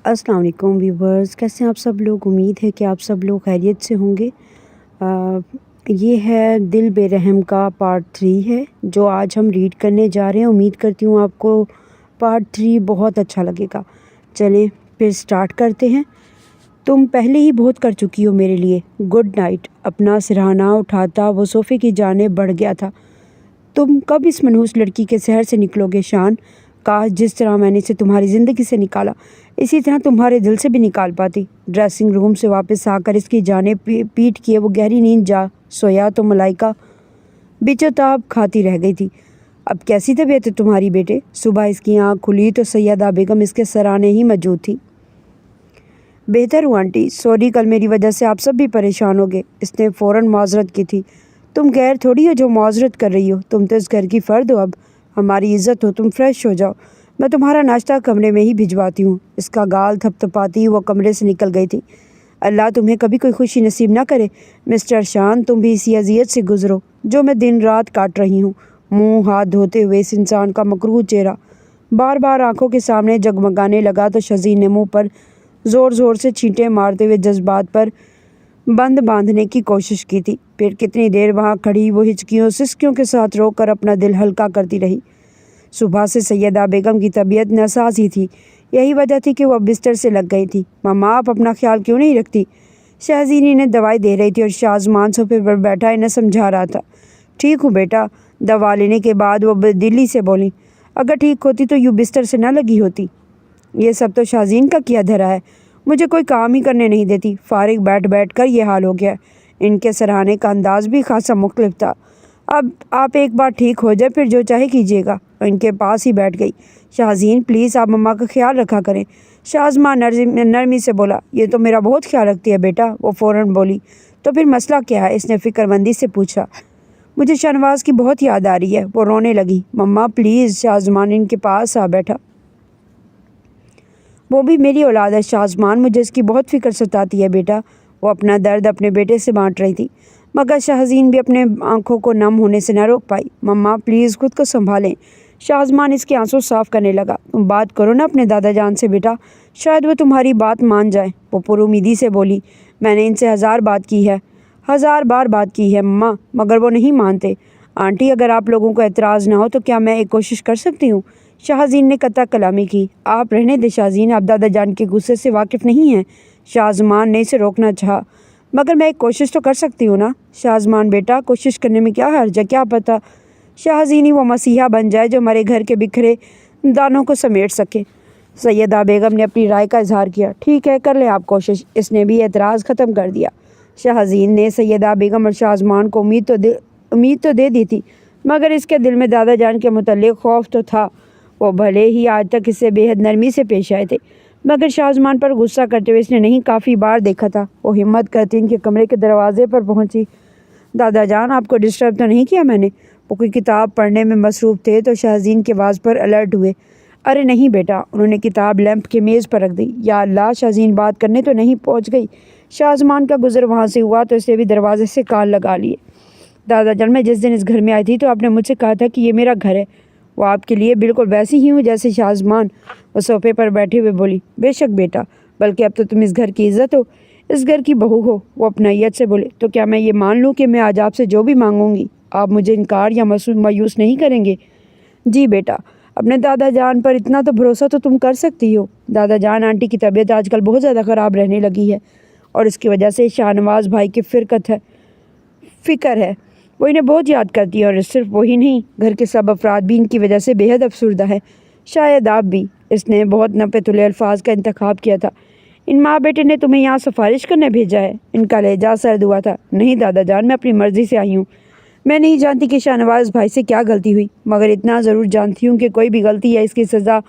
السلام علیکم ویورز، کیسے ہیں آپ سب لوگ؟ امید ہے کہ آپ سب لوگ خیریت سے ہوں گے۔ یہ ہے دل بے رحم کا پارٹ 3 ہے جو آج ہم ریڈ کرنے جا رہے ہیں۔ امید کرتی ہوں آپ کو پارٹ 3 بہت اچھا لگے گا۔ چلیں پھر سٹارٹ کرتے ہیں۔ تم پہلے ہی بہت کر چکی ہو میرے لیے، گڈ نائٹ۔ اپنا سرہانہ اٹھاتا وہ صوفے کی جانب بڑھ گیا تھا۔ تم کب اس منحوس لڑکی کے سحر سے نکلو گے شان؟ کاش جس طرح میں نے اسے تمہاری زندگی سے نکالا اسی طرح تمہارے دل سے بھی نکال پاتی۔ ڈریسنگ روم سے واپس آ کر اس کی جانب پیٹ کیے وہ گہری نیند جا سویا تو ملائکہ بچو-تاب کھاتی رہ گئی تھی۔ اب کیسی طبیعت ہے تمہاری بیٹے؟ صبح اس کی آنکھ کھلی تو سیدہ بیگم اس کے سرانے ہی موجود تھی۔ بہتر ہوں آنٹی، سوری کل میری وجہ سے آپ سب بھی پریشان ہو گئے۔ اس نے فوراً معذرت کی تھی۔ تم غیر تھوڑی ہو جو معذرت کر رہی ہو، تم تو اس گھر کی فرد ہو، اب ہماری عزت ہو، تم فریش ہو جاؤ، میں تمہارا ناشتہ کمرے میں ہی بھجواتی ہوں۔ اس کا گال تھپ تھپاتی وہ کمرے سے نکل گئی تھی۔ اللہ تمہیں کبھی کوئی خوشی نصیب نہ کرے مسٹر شان، تم بھی اسی اذیت سے گزرو جو میں دن رات کاٹ رہی ہوں۔ منہ ہاتھ دھوتے ہوئے اس انسان کا مکروہ چہرہ بار بار آنکھوں کے سامنے جگمگانے لگا تو شہزین نے منہ پر زور زور سے چھینٹیں مارتے ہوئے جذبات پر بند باندھنے کی کوشش کی تھی۔ پھر کتنی دیر وہاں کھڑی وہ ہچکیوں سسکیوں کے ساتھ رو کر اپنا دل ہلکا کرتی رہی۔ صبح سے سیدہ بیگم کی طبیعت ناساز ہی تھی، یہی وجہ تھی کہ وہ بستر سے لگ گئی تھی۔ ماما آپ اپنا خیال کیوں نہیں رکھتی؟ شہزینی نے دوائی دے رہی تھی اور شازمان صوفے پر بیٹھا انہیں سمجھا رہا تھا۔ ٹھیک ہوں بیٹا، دوا لینے کے بعد وہ دلی سے بولی، اگر ٹھیک ہوتی تو یوں بستر سے نہ لگی ہوتی۔ یہ سب تو شازین کا کیا دھرا ہے، مجھے کوئی کام ہی کرنے نہیں دیتی، فارغ بیٹھ بیٹھ کر یہ حال ہو گیا۔ ان کے سراہنے کا انداز بھی خاصا مختلف تھا۔ اب آپ ایک بار ٹھیک ہو جائے پھر جو چاہے کیجیے گا۔ ان کے پاس ہی بیٹھ گئی۔ شازین پلیز آپ مما کا خیال رکھا کریں، شازماں نرمی سے بولا۔ یہ تو میرا بہت خیال رکھتی ہے بیٹا، وہ فوراً بولی۔ تو پھر مسئلہ کیا ہے؟ اس نے فکر مندی سے پوچھا۔ مجھے شہنواز کی بہت یاد آ رہی ہے، وہ رونے لگی۔ مما پلیز، شازمان ان کے پاس آ بیٹھا۔ وہ بھی میری اولاد ہے شازمان، مجھے اس کی بہت فکر ستاتی ہے بیٹا۔ وہ اپنا درد اپنے بیٹے سے بانٹ رہی تھی، مگر شازین بھی اپنے آنکھوں کو نم ہونے سے نہ روک پائی۔ مما پلیز خود کو سنبھالیں۔ شازمان اس کے آنسو صاف کرنے لگا۔ تم بات کرو نا اپنے دادا جان سے بیٹا، شاید وہ تمہاری بات مان جائیں۔ وہ پر امیدی سے بولی، میں نے ان سے 1000 بار بات کی ہے مما، مگر وہ نہیں مانتے۔ آنٹی اگر آپ لوگوں کو اعتراض نہ ہو تو کیا میں ایک کوشش کر سکتی ہوں؟ شازین نے قطع کلامی کی۔ آپ رہنے دیں شازین، آپ دادا جان کے غصے سے واقف نہیں ہیں۔ شازمان نے اسے روکنا چاہا، مگر میں ایک کوشش تو کر سکتی ہوں نا۔ شازمان بیٹا کوشش کرنے میں کیا حرج ہے، کیا پتہ شازینی وہ مسیحا بن جائے جو ہمارے گھر کے بکھرے دانوں کو سمیٹ سکے۔ سیدہ بیگم نے اپنی رائے کا اظہار کیا۔ ٹھیک ہے کر لیں آپ کوشش، اس نے بھی اعتراض ختم کر دیا۔ شازین نے سیدہ بیگم اور شازمان کو امید تو دے دی تھی، مگر اس کے دل میں دادا جان کے متعلق خوف تو تھا۔ وہ بھلے ہی آج تک اس سے بے حد نرمی سے پیش آئے تھے، مگر شازمان پر غصہ کرتے ہوئے اس نے نہیں کافی بار دیکھا تھا۔ وہ ہمت کرتی ان کے کمرے کے دروازے پر پہنچی۔ دادا جان آپ کو ڈسٹرب تو نہیں کیا میں نے؟ وہ کوئی کتاب پڑھنے میں مصروف تھے تو شازین کی آواز پر الرٹ ہوئے۔ ارے نہیں بیٹا، انہوں نے کتاب لیمپ کے میز پر رکھ دی۔ یا اللہ، شازین بات کرنے تو نہیں پہنچ گئی؟ شازمان کا گزر وہاں سے ہوا تو اس نے بھی دروازے سے کان لگا لیے۔ دادا جان میں جس دن اس گھر میں آئی تھی تو آپ نے مجھ سے کہا تھا کہ یہ میرا گھر ہے، وہ آپ کے لیے بالکل ویسی ہی ہوں جیسے شازمان وہ صوفے پر بیٹھے ہوئے بولی۔ بے شک بیٹا، بلکہ اب تو تم اس گھر کی عزت ہو، اس گھر کی بہو ہو، وہ اپنائیت سے بولے۔ تو کیا میں یہ مان لوں کہ میں آج آپ سے جو بھی مانگوں گی آپ مجھے انکار یا مایوس نہیں کریں گے؟ جی بیٹا، اپنے دادا جان پر اتنا تو بھروسہ تو تم کر سکتی ہو۔ دادا جان آنٹی کی طبیعت آج کل بہت زیادہ خراب رہنے لگی ہے اور اس کی وجہ سے شاہنواز بھائی کی فکر ہے، وہ انہیں بہت یاد کرتی ہے، اور صرف وہی نہیں، گھر کے سب افراد بھی ان کی وجہ سے بے حد افسردہ ہے، شاید آپ بھی۔ اس نے بہت نپے تلے الفاظ کا انتخاب کیا تھا۔ ان ماں بیٹے نے تمہیں یہاں سفارش کرنے بھیجا ہے؟ ان کا لہجہ سرد ہوا تھا۔ نہیں دادا جان، میں اپنی مرضی سے آئی ہوں۔ میں نہیں جانتی کہ شاہنواز بھائی سے کیا غلطی ہوئی، مگر اتنا ضرور جانتی ہوں کہ کوئی بھی غلطی یا اس کی سزا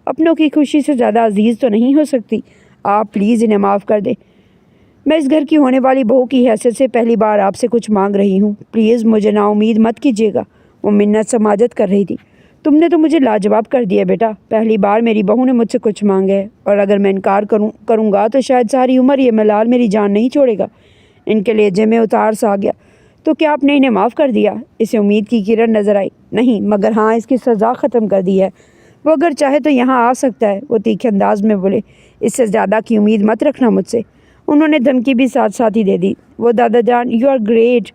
اپنوں کی خوشی سے زیادہ عزیز تو نہیں ہو سکتی۔ آپ پلیز انہیں معاف کر دیں۔ میں اس گھر کی ہونے والی بہو کی حیثیت سے پہلی بار آپ سے کچھ مانگ رہی ہوں، پلیز مجھے نا امید مت کیجیے گا۔ وہ منت سماجت کر رہی تھی۔ تم نے تو مجھے لاجواب کر دیا بیٹا، پہلی بار میری بہو نے مجھ سے کچھ مانگا ہے، اور اگر میں انکار کروں گا تو شاید ساری عمر یہ ملال میری جان نہیں چھوڑے گا۔ ان کے لہجے میں اتار سا آ گیا۔ تو کیا آپ نے انہیں معاف کر دیا؟ اسے امید کی کرن نظر آئی۔ نہیں، مگر ہاں اس کی سزا ختم کر دی ہے، وہ اگر چاہے تو یہاں آ سکتا ہے، وہ تیکھے انداز میں بولے۔ اس سے زیادہ کی امید مت رکھنا مجھ سے۔ انہوں نے دھمکی بھی ساتھ ساتھ ہی دے دی۔ وہ دادا جان یو آر گریٹ،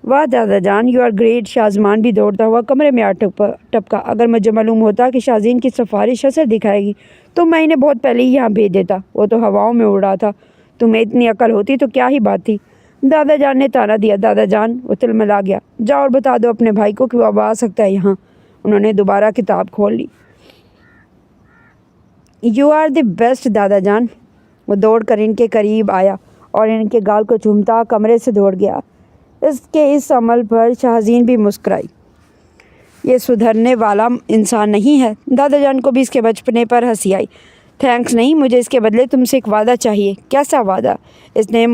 واہ دادا جان یو آر گریٹ۔ شازمان بھی دوڑتا ہوا کمرے میں آ ٹپکا۔ اگر مجھے معلوم ہوتا کہ شازین کی سفارش اثر دکھائے گی تو میں انہیں بہت پہلے ہی یہاں بھیج دیتا۔ وہ تو ہواؤں میں اڑ رہا تھا، تمہیں اتنی عقل ہوتی تو کیا ہی بات تھی۔ دادا جان نے تانا دیا۔ دادا جان، وہ تلملا گیا، جاؤ اور بتا دو اپنے بھائی کو کہ وہ اب آ سکتا ہے یہاں۔ انہوں نے دوبارہ کتاب کھول لی۔ یو آر دی بیسٹ دادا جان۔ وہ دوڑ کر ان کے قریب آیا اور ان کے گال کو چومتا کمرے سے دوڑ گیا۔ اس کے اس عمل پر شاہزین بھی مسکرائی۔ یہ سدھرنے والا انسان نہیں ہے۔ دادا جان کو بھی اس کے بچپنے پر ہنسی آئی۔ تھینکس نہیں، مجھے اس کے بدلے تم سے ایک وعدہ چاہیے۔ کیسا وعدہ؟ اس نے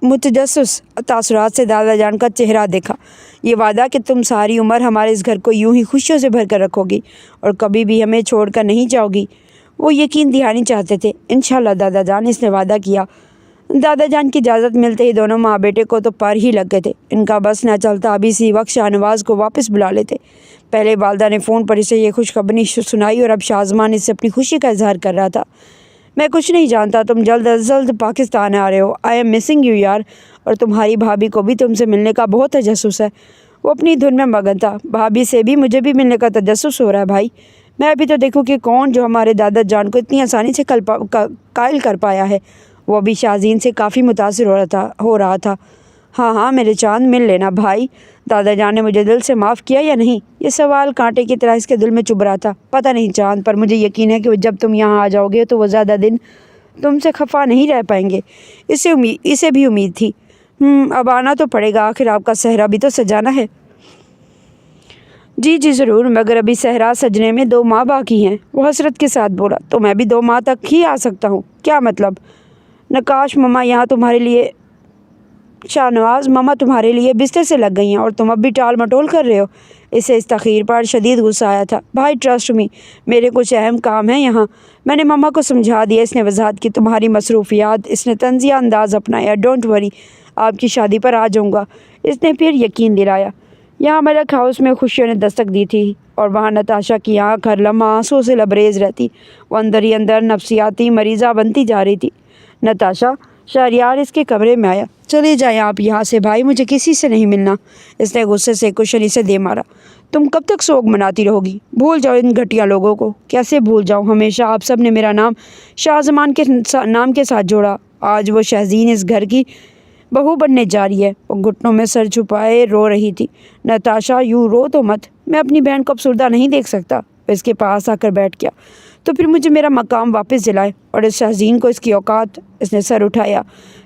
متجسس تاثرات سے دادا جان کا چہرہ دیکھا۔ یہ وعدہ کہ تم ساری عمر ہمارے اس گھر کو یوں ہی خوشیوں سے بھر کر رکھو گی اور کبھی بھی ہمیں چھوڑ کر نہیں جاؤ گی۔ وہ یقین دہانی چاہتے تھے۔ انشاءاللہ دادا جان، اس نے وعدہ کیا۔ دادا جان کی اجازت ملتے ہی دونوں ماں بیٹے کو تو پر ہی لگ گئے تھے۔ ان کا بس نہ چلتا ابھی اسی وقت شاہ نواز کو واپس بلا لیتے۔ پہلے والدہ نے فون پر اسے یہ خوشخبری سنائی اور اب شازمان اس سے اپنی خوشی کا اظہار کر رہا تھا۔ میں کچھ نہیں جانتا، تم جلد از جلد پاکستان آ رہے ہو۔ آئی ایم مسنگ یو یار، اور تمہاری بھابھی کو بھی تم سے ملنے کا بہت تجسس ہے۔ وہ اپنی دھن میں مگن تھا۔ بھابھی سے بھی مجھے بھی ملنے کا تجسس ہو رہا ہے بھائی۔ میں ابھی تو دیکھوں کہ کون جو ہمارے دادا جان کو اتنی آسانی سے قائل کر پایا ہے۔ وہ بھی شازین سے کافی متاثر ہو رہا تھا۔ ہاں ہاں میرے چاند، مل لینا بھائی۔ دادا جان نے مجھے دل سے معاف کیا یا نہیں؟ یہ سوال کانٹے کی طرح اس کے دل میں چبھ رہا تھا۔ پتہ نہیں چاند، پر مجھے یقین ہے کہ جب تم یہاں آ جاؤ گے تو وہ زیادہ دن تم سے خفا نہیں رہ پائیں گے۔ اسے بھی امید تھی۔ اب آنا تو پڑے گا، آخر آپ کا صحرا بھی تو سجانا ہے۔ جی جی ضرور، مگر ابھی صحرا سجنے میں 2 ماہ باقی ہیں۔ وہ حسرت کے ساتھ بولا۔ تو میں بھی 2 ماہ تک ہی آ سکتا ہوں؟ کیا مطلب؟ نقاش مما یہاں تمہارے لیے، شاہ نواز مما تمہارے لیے بستر سے لگ گئی ہیں اور تم اب بھی ٹال مٹول کر رہے ہو۔ اسے اس تاخیر پر شدید غصہ آیا تھا۔ بھائی ٹرسٹ می، میرے کچھ اہم کام ہیں یہاں۔ میں نے مما کو سمجھا دیا۔ اس نے وضاحت کی۔ تمہاری مصروفیات۔ اس نے طنزیہ انداز اپنایا۔ ڈونٹ وری، آپ کی شادی پر آ جاؤں گا۔ اس نے پھر یقین دلایا۔ یہاں ملک ہاؤس میں خوشیوں نے دستک دی تھی اور وہاں نتاشا کی آنکھ ہر لمحہ آنسوں سے لبریز رہتی۔ وہ اندر ہی اندر نفسیاتی مریضہ بنتی جا رہی تھی۔ نتاشا، شہریار اس کے کمرے میں آیا۔ چلے جائیں آپ یہاں سے بھائی، مجھے کسی سے نہیں ملنا۔ اس نے غصے سے کشنی سے دے مارا۔ تم کب تک سوگ مناتی رہو گی؟ بھول جاؤ ان گھٹیا لوگوں کو۔ کیسے بھول جاؤں؟ ہمیشہ آپ سب نے میرا نام شازمان کے نام کے ساتھ جوڑا۔ آج وہ شہزین اس گھر کی بہو بننے جا رہی ہے۔ وہ گھٹنوں میں سر چھپائے رو رہی تھی۔ نتاشا یوں رو تو مت، میں اپنی بہن کو افسردہ نہیں دیکھ سکتا۔ وہ اس کے پاس آ کر بیٹھ گیا۔ تو پھر مجھے میرا مقام واپس دلائے اور اس شہزین کو اس کی اوقات۔ اس نے سر اٹھایا۔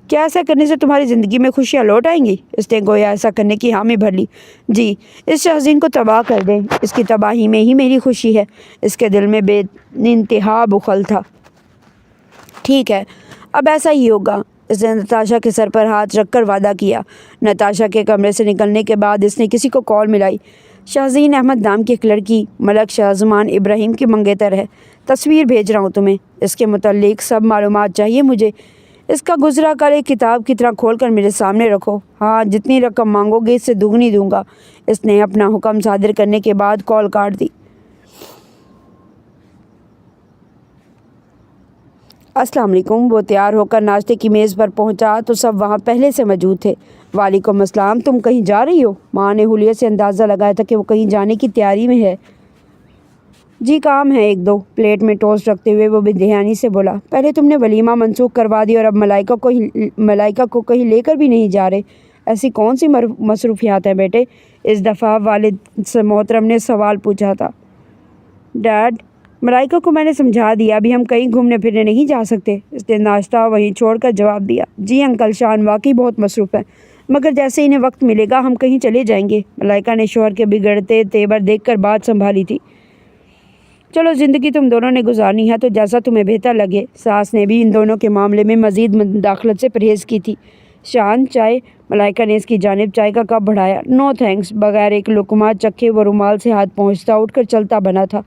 کیا ایسا کرنے سے تمہاری زندگی میں خوشیاں لوٹ آئیں گی؟ اس نے گویا ایسا کرنے کی حامی بھر لی۔ جی، اس شہزین کو تباہ کر دیں، اس کی تباہی میں ہی میری خوشی ہے۔ اس کے دل میں بے انتہا بخل تھا۔ ٹھیک ہے، اب ایسا ہی ہوگا۔ اس نے نتاشا کے سر پر ہاتھ رکھ کر وعدہ کیا۔ نتاشا کے کمرے سے نکلنے کے بعد اس نے کسی کو کال ملائی۔ شازین احمد نام کی ایک لڑکی ملک شازمان ابراہیم کی منگیتر ہے۔ تصویر بھیج رہا ہوں تمہیں۔ اس کے متعلق سب معلومات چاہیے مجھے۔ اس کا گزرا کل ایک کتاب کی طرح کھول کر میرے سامنے رکھو۔ ہاں، جتنی رقم مانگو گے اس سے دگنی دوں گا۔ اس نے اپنا حکم صادر کرنے کے بعد کال کاٹ دی۔ السلام علیکم۔ وہ تیار ہو کر ناشتے کی میز پر پہنچا تو سب وہاں پہلے سے موجود تھے۔ وعلیکم السلام، تم کہیں جا رہی ہو؟ ماں نے حلیے سے اندازہ لگایا تھا کہ وہ کہیں جانے کی تیاری میں ہے۔ جی کام ہے 1-2۔ پلیٹ میں ٹوسٹ رکھتے ہوئے وہ بے دہانی سے بولا۔ پہلے تم نے ولیمہ منسوخ کروا دی اور اب ملائکہ کو کہیں لے کر بھی نہیں جا رہے۔ ایسی کون سی مصروفیات ہیں بیٹے؟ اس دفعہ والد محترم نے سوال پوچھا تھا۔ ڈیڈ، ملائکہ کو میں نے سمجھا دیا، ابھی ہم کہیں گھومنے پھرنے نہیں جا سکتے۔ اس نے ناشتہ وہیں چھوڑ کر جواب دیا۔ جی انکل، شان واقعی بہت مصروف ہے، مگر جیسے انہیں وقت ملے گا ہم کہیں چلے جائیں گے۔ ملائکہ نے شوہر کے بگڑتے تیور دیکھ کر بات سنبھالی تھی۔ چلو، زندگی تم دونوں نے گزارنی ہے تو جیسا تمہیں بہتر لگے۔ ساس نے بھی ان دونوں کے معاملے میں مزید مداخلت سے پرہیز کی تھی۔ شان، چائے؟ ملائکہ نے اس کی جانب چائے کا کپ بڑھایا۔ نو تھینکس۔ بغیر ایک لقمہ چکھے وہ رومال سے ہاتھ پہنچتا اٹھ کر چلتا بنا تھا۔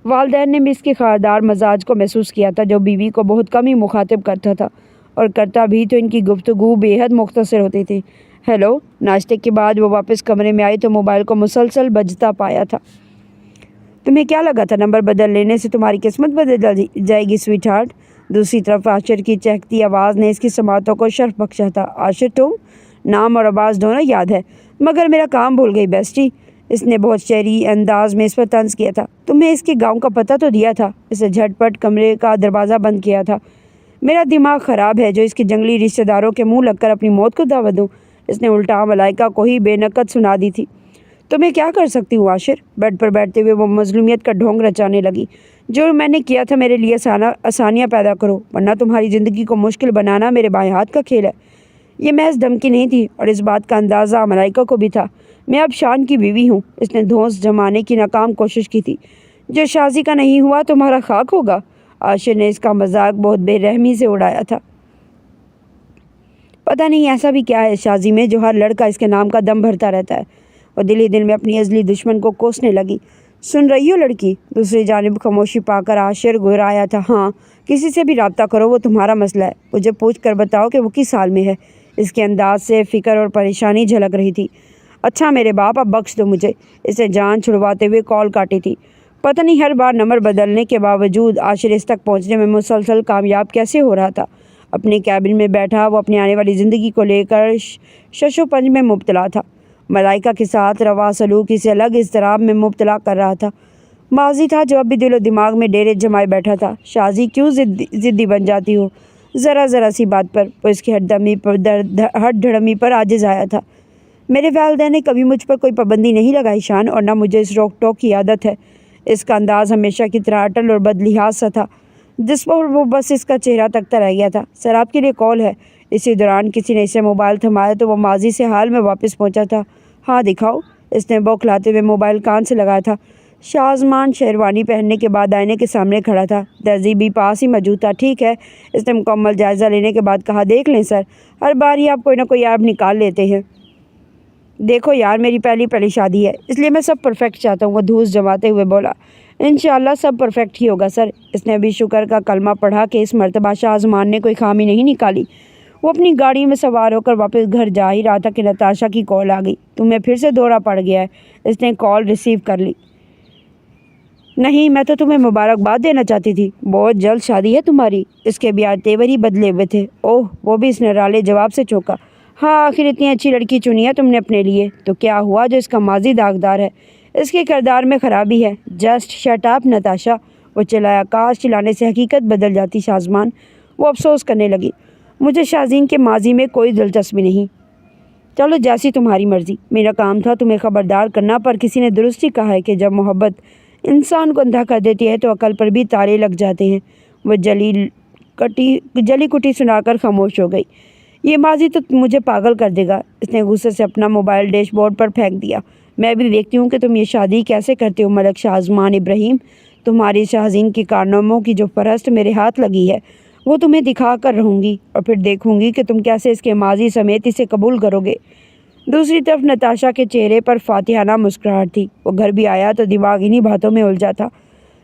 والدین نے بھی اس کے خاردار مزاج کو محسوس کیا تھا، جو بیوی کو بہت کم ہی مخاطب کرتا تھا، اور کرتا بھی تو ان کی گفتگو بے حد مختصر ہوتی تھی۔ ہیلو۔ ناشتے کے بعد وہ واپس کمرے میں آئی تو موبائل کو مسلسل بجتا پایا تھا۔ تمہیں کیا لگا تھا نمبر بدل لینے سے تمہاری قسمت بدل جائے گی سویٹ ہارٹ؟ دوسری طرف عاشر کی چہکتی آواز نے اس کی سماعتوں کو شرف بخشا تھا۔ عاشر تم؟ نام اور آواز دونوں یاد ہے، مگر میرا کام بھول گئی بیسٹی۔ اس نے بہت شعری انداز میں اس پر طنز کیا تھا۔ تمہیں اس کے گاؤں کا پتہ تو دیا تھا؟ اسے جھٹ پٹ کمرے کا دروازہ بند کیا تھا۔ میرا دماغ خراب ہے جو اس کے جنگلی رشتہ داروں کے منہ لگ کر اپنی موت کو دعوت دوں۔ اس نے الٹا ملائکہ کو ہی بے نقد سنا دی تھی۔ تو میں کیا کر سکتی ہوں عاشر؟ بیڈ پر بیٹھتے ہوئے وہ مظلومیت کا ڈھونگ رچانے لگی۔ جو میں نے کیا تھا میرے لیے آسانیاں پیدا کرو، ورنہ تمہاری زندگی کو مشکل بنانا میرے بائیں ہاتھ کا کھیل ہے۔ یہ محض دھمکی نہیں تھی اور اس بات کا اندازہ ملائکہ کو بھی تھا۔ میں اب شان کی بیوی ہوں۔ اس نے دھونس جمانے کی ناکام کوشش کی تھی۔ جو شازی کا نہیں ہوا تمہارا خاک ہوگا۔ عاشر نے اس کا مذاق بہت بے رحمی سے اڑایا تھا۔ پتہ نہیں ایسا بھی کیا ہے شازی میں جو ہر لڑکا اس کے نام کا دم بھرتا رہتا ہے۔ وہ دل ہی دل میں اپنی ازلی دشمن کو کوسنے لگی۔ سن رہی ہو لڑکی؟ دوسری جانب خاموشی پا کر عاشر گھرایا تھا۔ ہاں، کسی سے بھی رابطہ کرو، وہ تمہارا مسئلہ ہے۔ مجھے پوچھ کر بتاؤ کہ وہ کس حال میں ہے۔ اس کے انداز سے فکر اور پریشانی جھلک رہی تھی۔ اچھا میرے باپ، اب بخش دو مجھے۔ اسے جان چھڑواتے ہوئے کال کاٹی تھی۔ پتہ نہیں ہر بار نمبر بدلنے کے باوجود عاشر اس تک پہنچنے میں مسلسل کامیاب کیسے ہو رہا تھا۔ اپنے کیبن میں بیٹھا وہ اپنی آنے والی زندگی کو لے کر شش و پنج میں مبتلا تھا۔ ملائکہ کے ساتھ روا سلوک اسے الگ اضطراب میں مبتلا کر رہا تھا۔ ماضی تھا جو اب بھی دل و دماغ میں ڈیرے جمائے بیٹھا تھا۔ شازی کیوں ضدی بن جاتی ہو؟ ذرا سی بات پر وہ اس کی ہٹ دھڑمی پر عاجز آیا تھا۔ میرے والدین نے کبھی مجھ پر کوئی پابندی نہیں لگائی شان، اور نہ مجھے اس روک ٹوک کی عادت ہے۔ اس کا انداز ہمیشہ کی طرح اٹل اور بدلحاظ سا تھا، جس پر وہ بس اس کا چہرہ تکتا رہ گیا تھا۔ سر آپ کے لیے کال ہے۔ اسی دوران کسی نے اسے موبائل تھمایا تو وہ ماضی سے حال میں واپس پہنچا تھا۔ ہاں دکھاؤ۔ اس نے بوکھلاتے ہوئے موبائل کان سے لگایا تھا۔ شازمان شیروانی پہننے کے بعد آئینے کے سامنے کھڑا تھا۔ تہذیبی پاس ہی موجود تھا۔ ٹھیک ہے، اس نے مکمل جائزہ لینے کے بعد کہا۔ دیکھ لیں سر، ہر بار ہی آپ کوئی نہ کوئی عیب نکال لیتے ہیں۔ دیکھو یار، میری پہلی شادی ہے، اس لیے میں سب پرفیکٹ چاہتا ہوں، وہ دھوس جماتے ہوئے بولا۔ انشاءاللہ سب پرفیکٹ ہی ہوگا سر۔ اس نے ابھی شکر کا کلمہ پڑھا کہ اس مرتبہ شازمان نے کوئی خامی نہیں نکالی۔ وہ اپنی گاڑی میں سوار ہو کر واپس گھر جا ہی رہا تھا کہ نتاشا کی کال آ گئی۔ تمہیں پھر سے دورہ پڑ گیا ہے۔ اس نے کال ریسیو کر لی۔ نہیں، میں تو تمہیں مبارکباد دینا چاہتی تھی۔ بہت جلد شادی ہے تمہاری؟ اس کے بھی آج تیور ہی بدلے ہوئے تھے۔ اوہ، وہ بھی اس نرالے جواب سے چونکا۔ ہاں، آخر اتنی اچھی لڑکی چنی ہے تم نے اپنے لیے، تو کیا ہوا جو اس کا ماضی داغدار ہے؟ اس کے کردار میں خرابی ہے۔ جسٹ شٹ اپ نتاشا، وہ چلایا۔ کاش چلانے سے حقیقت بدل جاتی شازمان، وہ افسوس کرنے لگی۔ مجھے شازین کے ماضی میں کوئی دلچسپی نہیں۔ چلو جیسی تمہاری مرضی۔ میرا کام تھا تمہیں خبردار کرنا، پر کسی نے درست ہی کہا ہے کہ جب محبت انسان کو اندھا کر دیتی ہے تو عقل پر بھی تالے لگ جاتے ہیں۔ وہ جلی کٹی سنا کر خاموش ہو گئی۔ یہ ماضی تو مجھے پاگل کر دے گا۔ اس نے غصے سے اپنا موبائل ڈیش بورڈ پر پھینک دیا۔ میں بھی دیکھتی ہوں کہ تم یہ شادی کیسے کرتے ہو ملک شازمان ابراہیم۔ تمہاری شازین کے کارناموں کی جو فہرست میرے ہاتھ لگی ہے وہ تمہیں دکھا کر رہوں گی، اور پھر دیکھوں گی کہ تم کیسے اس کے ماضی سمیت اسے قبول کرو گے۔ دوسری طرف نتاشا کے چہرے پر فاتحانہ مسکراہٹ تھی۔ وہ گھر بھی آیا تو دماغ انہی باتوں میں الجھا تھا۔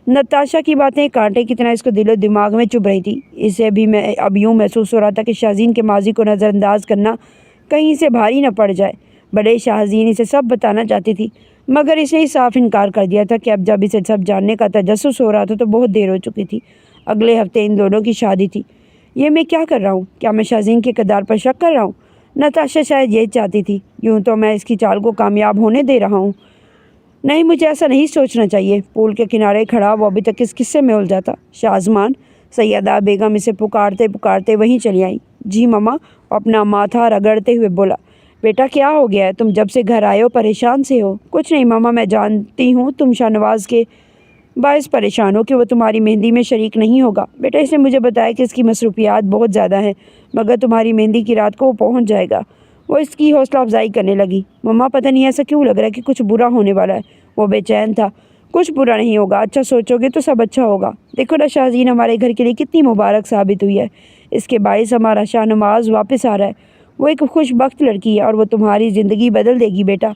نتاشا کی باتیں کانٹے کی طرح اس کو دل و دماغ میں چبھ رہی تھی۔ اسے بھی اب یوں محسوس ہو رہا تھا کہ شازین کے ماضی کو نظر انداز کرنا کہیں سے بھاری نہ پڑ جائے۔ بڑے شازین اسے سب بتانا چاہتی تھی، مگر اس نے صاف انکار کر دیا تھا کہ اب جب اسے سب جاننے کا تجسس ہو رہا تھا تو بہت دیر ہو چکی تھی۔ اگلے ہفتے ان دونوں کی شادی تھی۔ یہ میں کیا کر رہا ہوں؟ کیا میں شازین کے کردار پر شک کر رہا ہوں؟ نتاشا شاید یہ چاہتی تھی۔ یوں تو میں اس کی چال کو کامیاب ہونے دے رہا ہوں۔ نہیں، مجھے ایسا نہیں سوچنا چاہیے۔ پول کے کنارے کھڑا وہ ابھی تک اس قصے میں الجھا تھا۔ شازمان، سیدہ بیگم اسے پکارتے وہیں چلی آئیں۔ جی ماما، وہ اپنا ماتھا رگڑتے ہوئے بولا۔ بیٹا کیا ہو گیا ہے؟ تم جب سے گھر آئے ہو پریشان سے ہو۔ کچھ نہیں ماما، میں جانتی ہوں تم شاہ نواز کے باعث پریشان ہو کہ وہ تمہاری مہندی میں شریک نہیں ہوگا۔ بیٹا اس نے مجھے بتایا کہ اس کی مصروفیات بہت زیادہ ہیں، مگر تمہاری مہندی کی رات کو وہ پہنچ جائے گا۔ وہ اس کی حوصلہ افزائی کرنے لگی۔ مما پتہ نہیں ایسا کیوں لگ رہا ہے کہ کچھ برا ہونے والا ہے۔ وہ بے چین تھا۔ کچھ برا نہیں ہوگا، اچھا سوچو گے تو سب اچھا ہوگا۔ دیکھو نا شازین ہمارے گھر کے لیے کتنی مبارک ثابت ہوئی ہے۔ اس کے باعث ہمارا شاہ نواز واپس آ رہا ہے۔ وہ ایک خوش بخت لڑکی ہے اور وہ تمہاری زندگی بدل دے گی بیٹا۔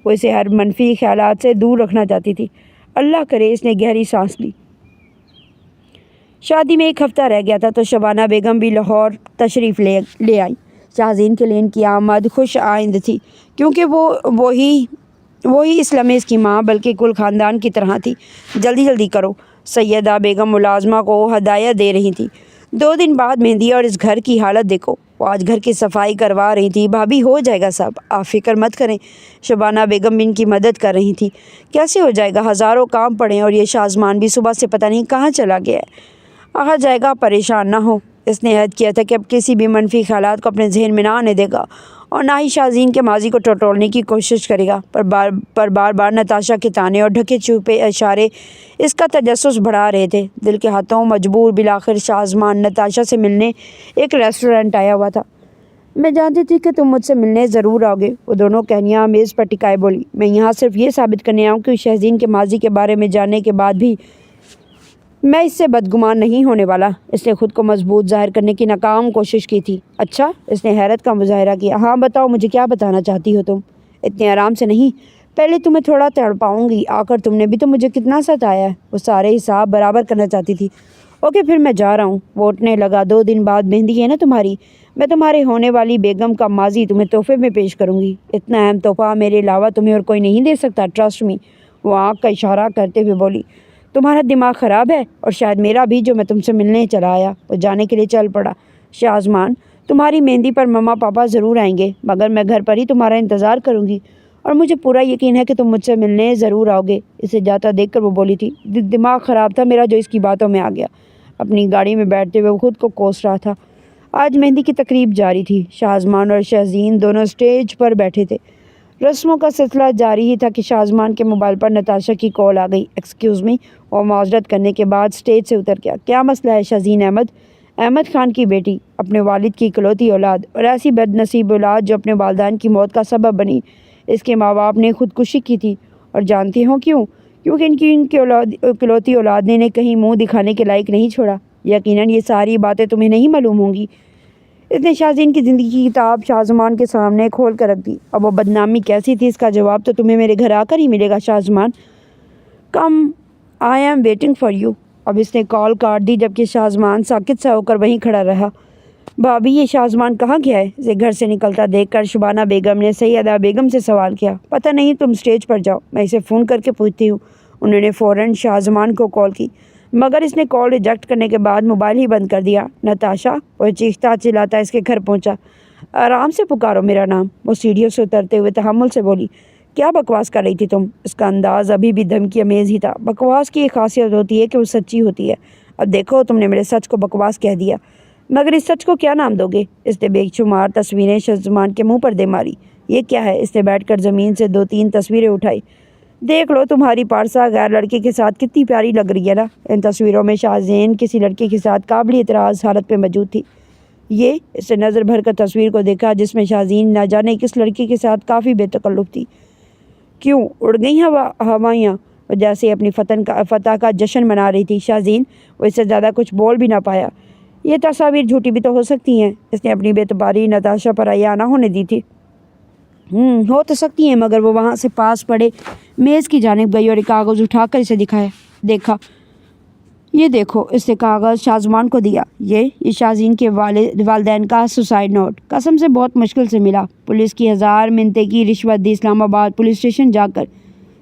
وہ اسے ہر منفی خیالات سے دور رکھنا چاہتی تھی۔ اللہ کرے۔ اس نے گہری سانس لی۔ شادی میں ایک ہفتہ رہ گیا تھا تو شبانہ بیگم بھی لاہور تشریف لے آئی۔ شازین کے لیے ان کی آمد خوش آئند تھی، کیونکہ وہ وہی وہی اس لمحے اس کی ماں بلکہ کل خاندان کی طرح تھی۔ جلدی جلدی کرو، سیدہ بیگم ملازمہ کو ہدایت دے رہی تھی۔ 2 دن بعد مہندی اور اس گھر کی حالت دیکھو، وہ آج گھر کی صفائی کروا رہی تھی۔ بھابھی ہو جائے گا سب، آپ فکر مت کریں۔ شبانہ بیگم ان کی مدد کر رہی تھی۔ کیسے ہو جائے گا، ہزاروں کام پڑے ہیں اور یہ شازمان بھی صبح سے پتہ نہیں کہاں چلا گیا ہے۔ آ جائے گا، پریشان نہ ہو۔ اس نے عہد کیا تھا کہ اب کسی بھی منفی خیالات کو اپنے ذہن میں نہ آنے دے گا اور نہ ہی شازین کے ماضی کو ٹٹولنے کی کوشش کرے گا، پر بار بار نتاشا کے طعنے اور ڈھکے چھپے اشارے اس کا تجسس بڑھا رہے تھے۔ دل کے ہاتھوں مجبور بالآخر شازمان نتاشا سے ملنے ایک ریسٹورنٹ آیا ہوا تھا۔ میں جانتی تھی کہ تم مجھ سے ملنے ضرور آؤ گے، وہ دونوں کہنیاں میز پر ٹکائے بولی۔ میں یہاں صرف یہ ثابت کرنے آؤں کہ شازین کے ماضی کے بارے میں جاننے کے بعد بھی میں اس سے بدگمان نہیں ہونے والا۔ اس نے خود کو مضبوط ظاہر کرنے کی ناکام کوشش کی تھی۔ اچھا، اس نے حیرت کا مظاہرہ کیا۔ ہاں بتاؤ، مجھے کیا بتانا چاہتی ہو تم؟ اتنے آرام سے نہیں، پہلے تمہیں تھوڑا تڑپاؤں گی۔ آخر تم نے بھی تو مجھے کتنا ستایا ہے۔ وہ سارے حساب برابر کرنا چاہتی تھی۔ اوکے، پھر میں جا رہا ہوں، وہ اٹھنے لگا۔ 2 دن بعد مہندی ہے نا تمہاری، میں تمہارے ہونے والی بیگم کا ماضی تمہیں تحفے میں پیش کروں گی۔ اتنا اہم تحفہ میرے علاوہ تمہیں اور کوئی نہیں دے سکتا، ٹرسٹ می، وہ آنکھ کا اشارہ کرتے ہوئے بولی۔ تمہارا دماغ خراب ہے، اور شاید میرا بھی، جو میں تم سے ملنے چلا آیا۔ وہ جانے کے لیے چل پڑا۔ شازمان، تمہاری مہندی پر مما پاپا ضرور آئیں گے، مگر میں گھر پر ہی تمہارا انتظار کروں گی، اور مجھے پورا یقین ہے کہ تم مجھ سے ملنے ضرور آؤ گے۔ اسے جاتا دیکھ کر وہ بولی تھی، دماغ خراب تھا میرا جو اس کی باتوں میں آ گیا۔ اپنی گاڑی میں بیٹھتے ہوئے وہ خود کو کوس رہا تھا۔ آج مہندی کی تقریب جاری تھی۔ شازمان اور شازین دونوں اسٹیج پر بیٹھے تھے۔ رسموں کا سلسلہ جاری ہی تھا کہ شازمان کے موبائل پر نتاشا کی کال آ گئی۔ ایکسکیوز می، وہ معذرت کرنے کے بعد اسٹیج سے اتر گیا۔ کیا مسئلہ ہے شازین احمد؟ احمد خان کی بیٹی، اپنے والد کی اکلوتی اولاد، اور ایسی بد نصیب اولاد جو اپنے والدین کی موت کا سبب بنی۔ اس کے ماں باپ نے خودکشی کی تھی، اور جانتی ہوں کیوں؟ کیونکہ ان کی اکلوتی اولاد نے انہیں کہیں منہ دکھانے کے لائق نہیں چھوڑا۔ یقیناً یہ ساری باتیں تمہیں نہیں معلوم ہوں گی۔ اس نے شازین کی زندگی کی کتاب شازمان کے سامنے کھول کر رکھ دی۔ اب وہ بدنامی کیسی تھی، اس کا جواب تو تمہیں میرے گھر آ کر ہی ملے گا شازمان۔ Come, I am waiting for you. اب اس نے کال کاٹ دی، جبکہ شازمان ساکت سا ہو کر وہیں کھڑا رہا۔ بھابھی، یہ شازمان کہاں گیا ہے؟ اسے گھر سے نکلتا دیکھ کر شبانہ بیگم نے سیدہ بیگم سے سوال کیا۔ پتہ نہیں، تم اسٹیج پر جاؤ، میں اسے فون کر کے پوچھتی ہوں۔ انہوں نے فوراً شازمان کو کال کی، مگر اس نے کال ریجیکٹ کرنے کے بعد موبائل ہی بند کر دیا۔ نتاشا، وہ چیختا چلاتا اس کے گھر پہنچا۔ آرام سے پکارو میرا نام، وہ سیڑھیوں سے اترتے ہوئے تحمل سے بولی۔ کیا بکواس کر رہی تھی تم؟ اس کا انداز ابھی بھی دھمکی آمیز ہی تھا۔ بکواس کی ایک خاصیت ہوتی ہے کہ وہ سچی ہوتی ہے۔ اب دیکھو، تم نے میرے سچ کو بکواس کہہ دیا، مگر اس سچ کو کیا نام دو گے؟ اس نے بے شمار تصویریں شازمان کے منہ پر دے ماری۔ یہ کیا ہے؟ اس نے بیٹھ کر زمین سے 2-3 تصویریں اٹھائی۔ دیکھ لو، تمہاری پارسا غیر لڑکے کے ساتھ کتنی پیاری لگ رہی ہے نا۔ ان تصویروں میں شازین کسی لڑکے کے ساتھ قابل اعتراض حالت میں موجود تھی۔ یہ، اس نے نظر بھر کر تصویر کو دیکھا، جس میں شازین نہ جانے کس لڑکے کے ساتھ کافی بے تکلف تھی۔ کیوں اڑ گئی ہوائیاں؟ وہ جیسے اپنی فتح کا جشن منا رہی تھی۔ شازین، وہ اس سے زیادہ کچھ بول بھی نہ پایا۔ یہ تصاویر جھوٹی بھی تو ہو سکتی ہیں، اس نے اپنی بے اعتباری نتاشا پر عیاں نہ ہونے دی تھی۔ ہو تو سکتی ہیں، مگر وہ وہاں سے پاس پڑے میز کی جانب گئی اور ایک کاغذ اٹھا کر اسے دیکھا۔ یہ دیکھو، اس نے کاغذ شازمان کو دیا۔ یہ شازین کے والدین کا سوسائڈ نوٹ، قسم سے بہت مشکل سے ملا۔ پولیس کی 1000 منتیں کی، رشوت دی، اسلام آباد پولیس اسٹیشن جا کر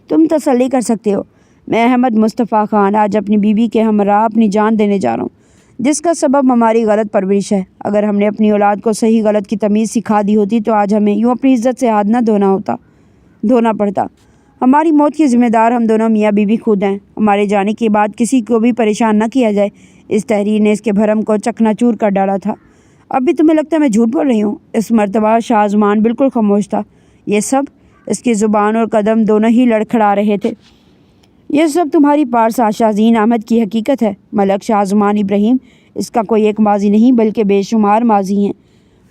تم تسلی کر سکتے ہو۔ میں احمد مصطفیٰ خان آج اپنی بیوی کے ہمراہ اپنی جان دینے جا رہا ہوں، جس کا سبب ہماری غلط پرورش ہے۔ اگر ہم نے اپنی اولاد کو صحیح غلط کی تمیز سکھا دی ہوتی تو آج ہمیں یوں اپنی عزت سے ہاتھ نہ دھونا پڑتا۔ ہماری موت کی ذمہ دار ہم دونوں میاں بیوی خود ہیں۔ ہمارے جانے کے بعد کسی کو بھی پریشان نہ کیا جائے۔ اس تحریر نے اس کے بھرم کو چکنا چور کر ڈالا تھا۔ اب بھی تمہیں لگتا ہے میں جھوٹ بول رہی ہوں؟ اس مرتبہ شازمان بالکل خاموش تھا۔ یہ سب، اس کی زبان اور قدم دونوں ہی لڑکھڑا رہے تھے، یہ سب تمہاری پارسا شازین احمد کی حقیقت ہے۔ ملک شازمان ابراہیم، اس کا کوئی ایک ماضی نہیں بلکہ بے شمار ماضی ہیں،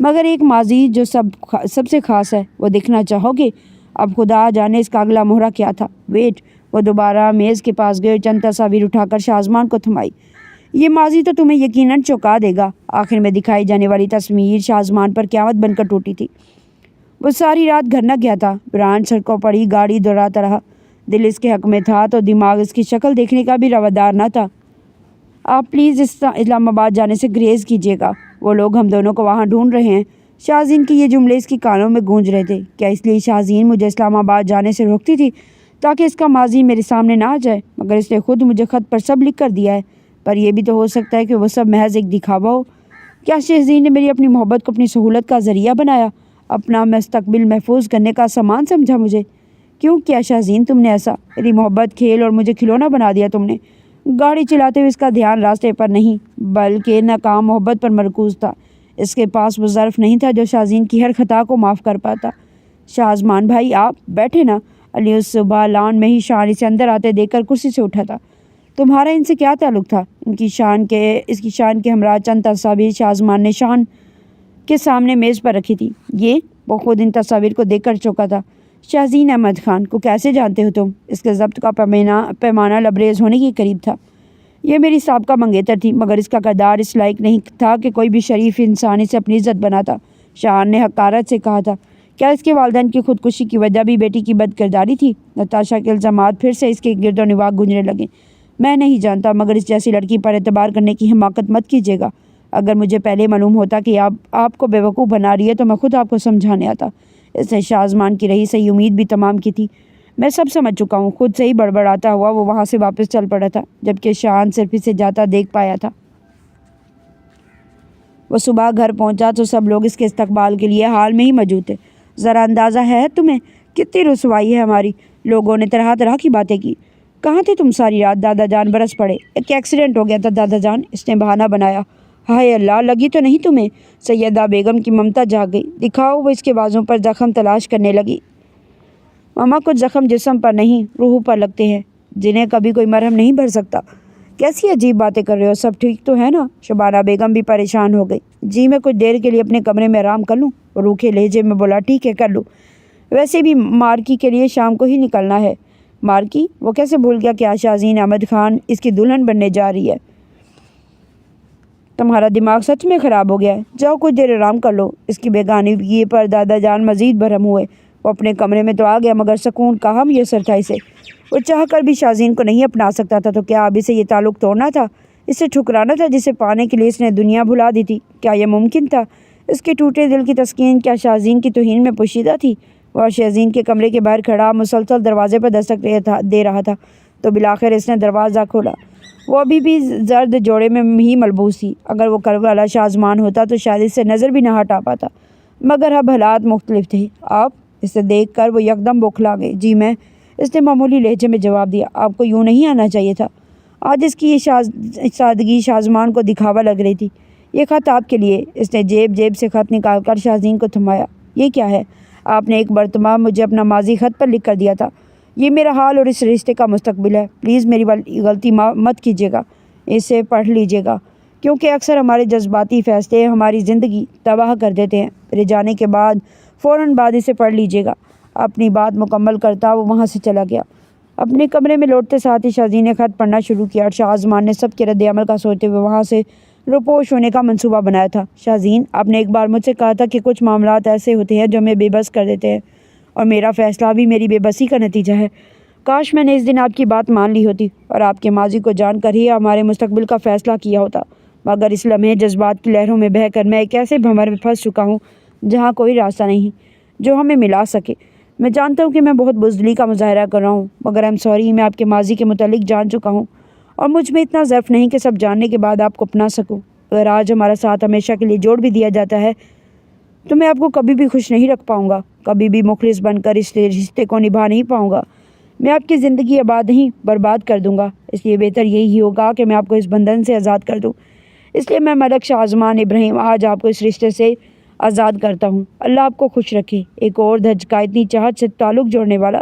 مگر ایک ماضی جو سب سے خاص ہے، وہ دیکھنا چاہو گے؟ اب خدا جانے اس کا اگلا مہرہ کیا تھا۔ ویٹ، وہ دوبارہ میز کے پاس گئے، چند تصاویر اٹھا کر شازمان کو تھمائی۔ یہ ماضی تو تمہیں یقیناً چونکا دے گا۔ آخر میں دکھائی جانے والی تصویر شازمان پر قیامت بن کر ٹوٹی تھی۔ وہ ساری رات گھر نہ گیا تھا، برانڈ سڑکوں پر ہی گاڑی دوڑاتا رہا۔ دل اس کے حق میں تھا تو دماغ اس کی شکل دیکھنے کا بھی روادار نہ تھا۔ آپ پلیز اسلام آباد جانے سے گریز کیجیے گا، وہ لوگ ہم دونوں کو وہاں ڈھونڈ رہے ہیں۔ شاہزین کے یہ جملے اس کی کانوں میں گونج رہے تھے۔ کیا اس لیے شاہزین مجھے اسلام آباد جانے سے روکتی تھی تاکہ اس کا ماضی میرے سامنے نہ آ جائے؟ مگر اس نے خود مجھے خط پر سب لکھ کر دیا ہے۔ پر یہ بھی تو ہو سکتا ہے کہ وہ سب محض ایک دکھاوا ہو۔ کیا شاہزین نے میری اپنی محبت کو اپنی سہولت کا ذریعہ بنایا، اپنا مستقبل محفوظ کرنے کا سامان سمجھا مجھے؟ کیوں کیا شاہزین تم نے ایسا؟ میری محبت کھیل اور مجھے کھلونا بنا دیا تم نے۔ گاڑی چلاتے ہوئے اس کا دھیان راستے پر نہیں بلکہ ناکام محبت پر مرکوز تھا۔ اس کے پاس وہ ظرف نہیں تھا جو شاہزین کی ہر خطا کو معاف کر پاتا۔ شاہزمان بھائی آپ بیٹھے نا۔ علی اس صبح لان میں ہی شان اسے اندر آتے دیکھ کر کرسی سے اٹھا تھا۔ تمہارا ان سے کیا تعلق تھا؟ اس کی شان کے ہمراہ چند تصاویر شاہزمان نے شان کے سامنے میز پر رکھی تھی۔ وہ خود ان تصاویر کو دیکھ کر چونکا تھا۔ شاہزین احمد خان کو کیسے جانتے ہو تم؟ اس کے ضبط کا پیمانہ لبریز ہونے کے قریب تھا۔ یہ میری سابقہ منگیتر تھی، مگر اس کا کردار اس لائق نہیں تھا کہ کوئی بھی شریف انسان اسے اپنی عزت بناتا۔ شان نے حقارت سے کہا تھا۔ کیا اس کے والدین کی خودکشی کی وجہ بھی بیٹی کی بد کرداری تھی؟ نتاشا کے الزامات پھر سے اس کے گرد و نواح گونجنے لگے۔ میں نہیں جانتا، مگر اس جیسی لڑکی پر اعتبار کرنے کی حماقت مت کیجیے گا۔ اگر مجھے پہلے معلوم ہوتا کہ آپ کو بیوقوف بنا رہی ہے تو میں خود آپ کو سمجھانے آتا۔ اس نے شاہزمان کی رہی صحیح امید بھی تمام کی تھی۔ میں سب سمجھ چکا ہوں۔ خود سے ہی بڑبڑاتا ہوا وہ وہاں سے واپس چل پڑا تھا، جبکہ شان صرف اسے جاتا دیکھ پایا تھا۔ وہ صبح گھر پہنچا تو سب لوگ اس کے استقبال کے لیے حال میں ہی موجود تھے۔ ذرا اندازہ ہے تمہیں کتنی رسوائی ہے ہماری؟ لوگوں نے طرح طرح کی باتیں کی۔ کہاں تھے تم ساری رات؟ دادا جان برس پڑے۔ ایک ایکسیڈنٹ ہو گیا تھا دادا جان، اس نے بہانہ بنایا۔ ہائے اللہ، لگی تو نہیں تمہیں؟ سیدہ بیگم کی ممتا جاگ گئی۔ دکھاؤ۔ وہ اس کے بازوں پر زخم تلاش کرنے لگی۔ ماما کچھ زخم جسم پر نہیں روح پر لگتے ہیں، جنہیں کبھی کوئی مرہم نہیں بھر سکتا۔ کیسی عجیب باتیں کر رہے ہو؟ سب ٹھیک تو ہے نا؟ شبانہ بیگم بھی پریشان ہو گئی۔ جی میں کچھ دیر کے لیے اپنے کمرے میں آرام کر لوں؟ روکھے لہجے میں بولا۔ ٹھیک ہے کر لوں، ویسے بھی مارکی کے لیے شام کو ہی نکلنا ہے۔ مارکی؟ وہ کیسے بھول گیا کہ شاہزین احمد خان اس کی دلہن بننے جا رہی ہے؟ تمہارا دماغ سچ میں خراب ہو گیا ہے۔ جاؤ کچھ دیر آرام کر لو۔ اس کی بیگانگی پر دادا جان مزید برہم ہوئے۔ وہ اپنے کمرے میں تو آ گیا، مگر سکون کہاں میسر تھا اسے۔ وہ چاہ کر بھی شاہزین کو نہیں اپنا سکتا تھا، تو کیا اب اسے یہ تعلق توڑنا تھا، اسے ٹھکرانا تھا جسے پانے کے لیے اس نے دنیا بھلا دی تھی؟ کیا یہ ممکن تھا؟ اس کے ٹوٹے دل کی تسکین کیا شاہزین کی توہین میں پوشیدہ تھی؟ وہ شاہزین کے کمرے کے باہر کھڑا مسلسل دروازے پر دستک دے رہا تھا، تو بالآخر اس نے دروازہ کھولا۔ وہ ابھی بھی زرد جوڑے میں ہی ملبوس تھی۔ اگر وہ کربلا شاہزمان ہوتا تو شاید اس سے نظر بھی نہ ہٹا پاتا، مگر اب حالات مختلف تھے۔ آپ؟ اسے دیکھ کر وہ یکدم بوکھلا گئی۔ جی میں، اس نے معمولی لہجے میں جواب دیا۔ آپ کو یوں نہیں آنا چاہیے تھا۔ آج اس کی یہ سادگی شاہزمان کو دکھاوا لگ رہی تھی۔ یہ خط آپ کے لیے۔ اس نے جیب سے خط نکال کر شاہزین کو تھمایا۔ یہ کیا ہے؟ آپ نے ایک مرتبہ مجھے اپنا ماضی خط پر لکھ کر دیا تھا۔ یہ میرا حال اور اس رشتے کا مستقبل ہے۔ پلیز میری غلطی مت کیجیے گا، اسے پڑھ لیجیے گا، کیونکہ اکثر ہمارے جذباتی فیصلے ہماری زندگی تباہ کر دیتے ہیں۔ میرے جانے کے بعد فوراً بعد اسے پڑھ لیجیے گا۔ اپنی بات مکمل کرتا وہ وہاں سے چلا گیا۔ اپنے کمرے میں لوٹتے ساتھ ہی شاہزین نے خط پڑھنا شروع کیا، اور شاہزمان نے سب کے رد عمل کا سوچتے ہوئے وہاں سے روپوش ہونے کا منصوبہ بنایا تھا۔ شاہزین، آپ نے ایک بار مجھ سے کہا تھا کہ کچھ معاملات ایسے ہوتے ہیں جو ہمیں بے بس کر دیتے ہیں، اور میرا فیصلہ بھی میری بے بسی کا نتیجہ ہے۔ کاش میں نے اس دن آپ کی بات مان لی ہوتی اور آپ کے ماضی کو جان کر ہی ہمارے مستقبل کا فیصلہ کیا ہوتا، مگر اس لمحے جذبات کی لہروں میں بہہ کر میں ایک ایسے بھنور میں پھنس چکا ہوں جہاں کوئی راستہ نہیں جو ہمیں ملا سکے۔ میں جانتا ہوں کہ میں بہت بزدلی کا مظاہرہ کر رہا ہوں، مگر I'm sorry، میں آپ کے ماضی کے متعلق جان چکا ہوں، اور مجھ میں اتنا ظرف نہیں کہ سب جاننے کے بعد آپ کو اپنا سکوں۔ اگر آج ہمارا ساتھ ہمیشہ کے لیے جوڑ بھی دیا جاتا ہے تو میں آپ کو کبھی بھی خوش نہیں رکھ پاؤں گا، کبھی بھی مخلص بن کر اس رشتے کو نبھا نہیں پاؤں گا۔ میں آپ کی زندگی آباد نہیں برباد کر دوں گا، اس لیے بہتر یہی ہوگا کہ میں آپ کو اس بندھن سے آزاد کر دوں۔ اس لیے میں ملک شاہزمان ابراہیم آج آپ کو اس رشتے سے آزاد کرتا ہوں۔ اللہ آپ کو خوش رکھے۔ ایک اور دھج کا اتنی چاہت سے تعلق جوڑنے والا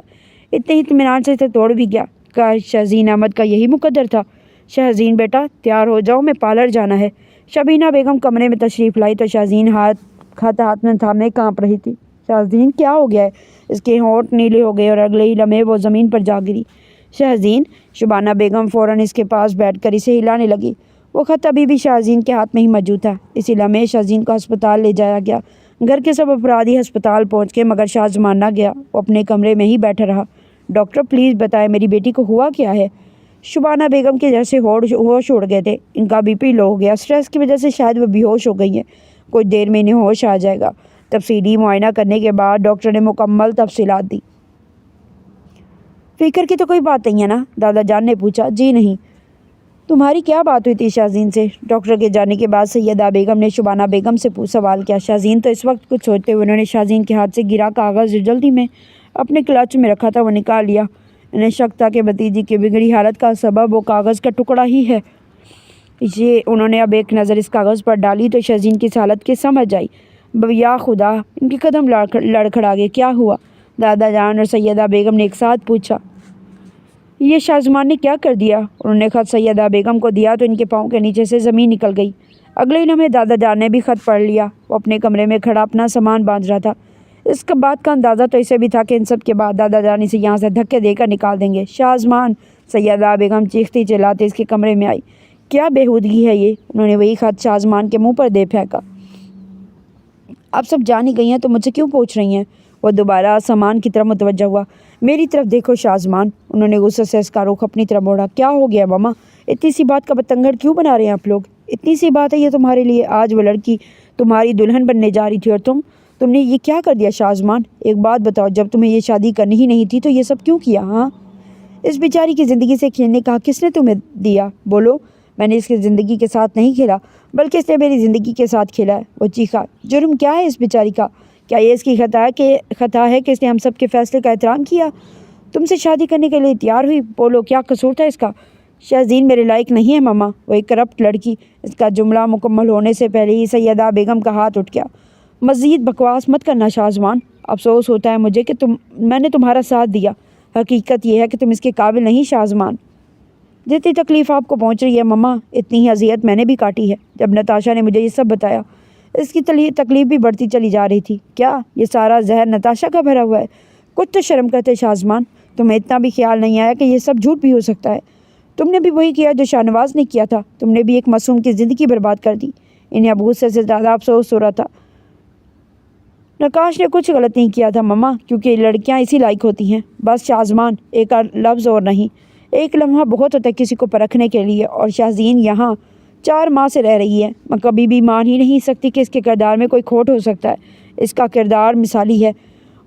اتنے اطمینان سے توڑ بھی گیا۔ شاہزین احمد کا یہی مقدر تھا۔ شاہزین بیٹا تیار ہو جاؤ، میں پارلر جانا ہے۔ شبینہ بیگم کمرے میں تشریف لائی تو شاہزین ہاتھ میں تھامے کانپ رہی تھی۔ شاہزین کیا ہو گیا ہے؟ اس کے ہونٹ نیلے ہو گئے اور اگلے ہی لمحے وہ زمین پر جا گری۔ شاہزین، شبانہ بیگم فوراً اس کے پاس بیٹھ کر اسے ہلانے لگی۔ وہ خط ابھی بھی شاہزین کے ہاتھ میں ہی موجود تھا۔ اسی لمحے شاہزین کو ہسپتال لے جایا گیا۔ گھر کے سب افراد ہی ہسپتال پہنچ کے، مگر شاہزمان نہ گیا۔ وہ اپنے کمرے میں ہی بیٹھا رہا۔ ڈاکٹر پلیز بتائیں میری بیٹی کو ہوا کیا ہے؟ شبانہ بیگم کے جیسے ہوش اڑ گئے تھے۔ ان کا BP لو ہو گیا، سٹریس کی وجہ سے شاید وہ بے ہوش ہو گئی ہیں۔ کچھ دیر میں انہیں ہوش آ جائے گا۔ تفصیلی معائنہ کرنے کے بعد ڈاکٹر نے مکمل تفصیلات دی۔ فکر کی تو کوئی بات نہیں ہے نا؟ دادا جان نے پوچھا۔ جی نہیں۔ تمہاری کیا بات ہوئی تھی شاہزین سے؟ ڈاکٹر کے جانے کے بعد سیدہ بیگم نے شبانہ بیگم سے سوال کیا۔ شاہزین تو اس وقت کچھ سوچتے ہوئے انہوں نے شاہزین کے ہاتھ سے گرا کاغذ جو جلدی میں اپنے کلچ میں رکھا تھا وہ نکال لیا۔ انہیں شک تھا کہ بھتیجی کی بگڑی حالت کا سبب وہ کاغذ کا ٹکڑا ہی ہے۔ یہ انہوں نے اب ایک نظر اس کاغذ پر ڈالی تو شاہزین کی حالت کی سمجھ آئی۔ یا خدا! ان کے قدم لڑکھڑا گئے۔ کیا ہوا؟ دادا جان اور سیدہ بیگم نے ایک ساتھ پوچھا۔ یہ شاہزمان نے کیا کر دیا؟ انہوں نے خط سیدہ بیگم کو دیا تو ان کے پاؤں کے نیچے سے زمین نکل گئی۔ اگلے ہی لمحے دادا جان نے بھی خط پڑھ لیا۔ وہ اپنے کمرے میں کھڑا اپنا سامان باندھ رہا تھا۔ اس بات کا اندازہ تو اسے بھی تھا کہ ان سب کے بعد دادا جان اسے یہاں سے دھکے دے کر نکال دیں گے۔ شاہزمان! سیدہ بیگم چیختی چلاتے اس کے کمرے میں آئی۔ کیا بےہودگی ہے یہ؟ انہوں نے وہی خط شاہزمان کے منہ پر دے پھینکا۔ آپ سب جان ہی گئی ہیں تو مجھ سے کیوں پوچھ رہی ہیں؟ وہ دوبارہ سامان کی طرف متوجہ ہوا۔ میری طرف دیکھو شاہزمان! انہوں نے غصے سے اس کا رخ اپنی طرف موڑا۔ کیا ہو گیا ماما؟ اتنی سی بات کا بتنگڑ کیوں بنا رہے ہیں آپ لوگ؟ اتنی سی بات ہے یہ تمہارے لیے؟ آج وہ لڑکی تمہاری دلہن بننے جا رہی تھی اور تم نے یہ کیا کر دیا شاہزمان؟ ایک بات بتاؤ، جب تمہیں یہ شادی کرنی ہی نہیں تھی تو یہ سب کیوں کیا؟ ہاں، اس بیچاری کی زندگی سے کھیلنے کا کس نے تمہیں دیا؟ بولو۔ میں نے اس کی زندگی کے ساتھ نہیں کھیلا بلکہ اس نے میری زندگی کے ساتھ کھیلا ہے۔ وہ چیخا۔ جرم کیا ہے اس بیچاری کا؟ کیا یہ اس کی خطا ہے کہ اس نے ہم سب کے فیصلے کا احترام کیا، تم سے شادی کرنے کے لیے تیار ہوئی؟ بولو، کیا قصور تھا اس کا؟ شاہزین میرے لائق نہیں ہے ماما، وہ ایک کرپٹ لڑکی۔ اس کا جملہ مکمل ہونے سے پہلے ہی سیدہ بیگم کا ہاتھ اٹھ گیا۔ مزید بکواس مت کرنا شاہزمان۔ افسوس ہوتا ہے مجھے کہ میں نے تمہارا ساتھ دیا۔ حقیقت یہ ہے کہ تم اس کے قابل نہیں شاہزمان۔ جتنی تکلیف آپ کو پہنچ رہی ہے ماما، اتنی ہی اذیت میں نے بھی کاٹی ہے۔ جب نتاشا نے مجھے یہ سب بتایا اس کی تکلیف بھی بڑھتی چلی جا رہی تھی۔ کیا یہ سارا زہر نتاشا کا بھرا ہوا ہے؟ کچھ تو شرم کرتے شاہزمان۔ تمہیں اتنا بھی خیال نہیں آیا کہ یہ سب جھوٹ بھی ہو سکتا ہے؟ تم نے بھی وہی کیا جو شاہ نواز نے کیا تھا۔ تم نے بھی ایک معصوم کی زندگی برباد کر دی۔ انہیں اب غصے سے زیادہ افسوس ہو رہا تھا۔ نقاش نے کچھ غلط نہیں کیا تھا ماما، کیونکہ لڑکیاں اسی لائق ہوتی ہیں۔ بس شاہزمان، ایک لفظ اور نہیں۔ ایک لمحہ بہت ہوتا ہے کسی کو پرکھنے کے لیے، اور شاہزین یہاں 4 ماہ سے رہ رہی ہے۔ میں کبھی بھی مان ہی نہیں سکتی کہ اس کے کردار میں کوئی کھوٹ ہو سکتا ہے۔ اس کا کردار مثالی ہے۔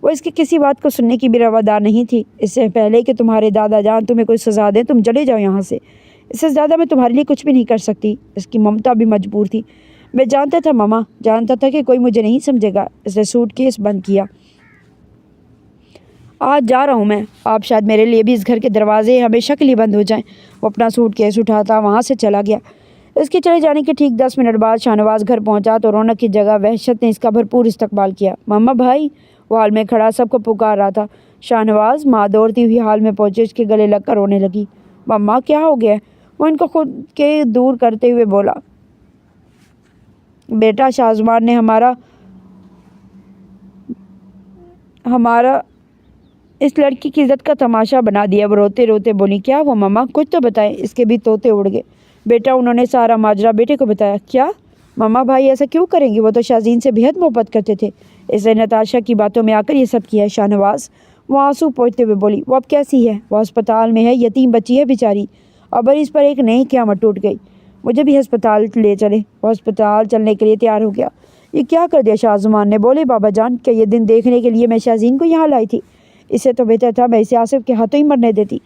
وہ اس کی کسی بات کو سننے کی بھی روادار نہیں تھی۔ اس سے پہلے کہ تمہارے دادا جان تمہیں کوئی سزا دیں تم چلے جاؤ یہاں سے۔ اس سے زیادہ میں تمہارے لیے کچھ بھی نہیں کر سکتی۔ اس کی ممتا بھی مجبور تھی۔ میں جانتا تھا ماما، جانتا تھا کہ کوئی مجھے نہیں سمجھے گا۔ اس نے سوٹ کیس بند کیا۔ آج جا رہا ہوں میں۔ آپ شاید میرے لیے بھی اس گھر کے دروازے ہمیشہ کے لیے بند ہو جائیں۔ وہ اپنا سوٹ کیس اٹھاتا وہاں سے چلا گیا۔ اس کے چلے جانے کے ٹھیک 10 منٹ بعد شاہ نواز گھر پہنچا تو رونق کی جگہ وحشت نے اس کا بھرپور استقبال کیا۔ ماما بھائی! وہ ہال میں کھڑا سب کو پکار رہا تھا۔ شاہ نواز ماں دوڑتی ہوئی ہال میں پہنچے، اس کے گلے لگ کر رونے لگی۔ ماما کیا ہو گیا؟ وہ ان کو خود کے دور کرتے ہوئے بولا۔ بیٹا شاہزمان نے ہمارا اس لڑکی کی عزت کا تماشا بنا دیا۔ وہ روتے روتے بولی۔ کیا ہوا ماما؟ کچھ تو بتائیں۔ اس کے بھی طوطے اڑ گئے۔ بیٹا انہوں نے سارا ماجرا بیٹے کو بتایا۔ کیا؟ ماما بھائی ایسا کیوں کریں گے؟ وہ تو شاہزین سے بےحد محبت کرتے تھے، اس نے نتاشا کی باتوں میں آ کر یہ سب کیا ہے۔ شاہ نواز وہ آنسو پوچھتے ہوئے بولی۔ وہ اب کیسی ہے؟ وہ ہسپتال میں ہے، یتیم بچی ہے بیچاری۔ اب اس پر ایک نئی قیامت ٹوٹ گئی۔ مجھے بھی ہسپتال لے چلے۔ وہ ہسپتال چلنے کے لیے تیار ہو گیا۔ یہ کیا کر دیا شاہزمان نے؟ بولے بابا جان، کہ یہ دن دیکھنے کے لیے میں شاہزین کو یہاں لائی تھی؟ اسے تو بہتر تھا میں اسے آصف کے ہاتھوں ہی مرنے دیتی۔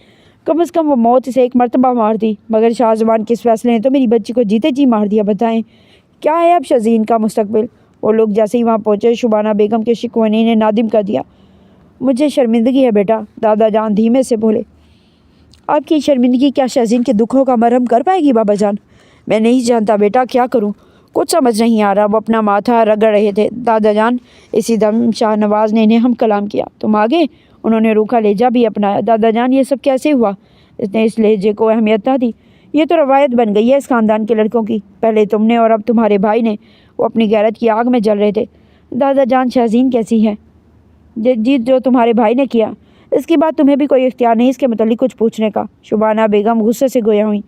کم از کم وہ موت اسے ایک مرتبہ مار دی، مگر شاہزمان کے اس فیصلے نے تو میری بچی کو جیتے جی مار دیا۔ بتائیں کیا ہے اب شاہزین کا مستقبل؟ وہ لوگ جیسے ہی وہاں پہنچے شبانہ بیگم کے شکوانی نے نادم کر دیا۔ مجھے شرمندگی ہے بیٹا، دادا جان دھیمے سے بولے۔ آپ کی شرمندگی کیا شاہزین کے دکھوں کا مرہم کر پائے گی بابا جان؟ میں نہیں جانتا بیٹا، کیا کروں؟ کچھ سمجھ نہیں آ رہا۔ وہ اپنا ماتھا رگڑ رہے تھے۔ دادا جان! اسی دم شاہ نواز نے انہیں ہم کلام کیا۔ تم آگے؟ انہوں نے روکھا لہجہ بھی اپنایا۔ دادا جان یہ سب کیسے ہوا؟ اس نے اس لہجے کو اہمیت نہ دی۔ یہ تو روایت بن گئی ہے اس خاندان کے لڑکوں کی، پہلے تم نے اور اب تمہارے بھائی نے۔ وہ اپنی غیرت کی آگ میں جل رہے تھے۔ دادا جان شاہزین کیسی ہے؟ جی جو تمہارے بھائی نے کیا، اس کے بعد تمہیں بھی کوئی اختیار نہیں اس کے متعلق کچھ پوچھنے کا۔ شبانہ بیگم غصے سے گویا ہوئیں۔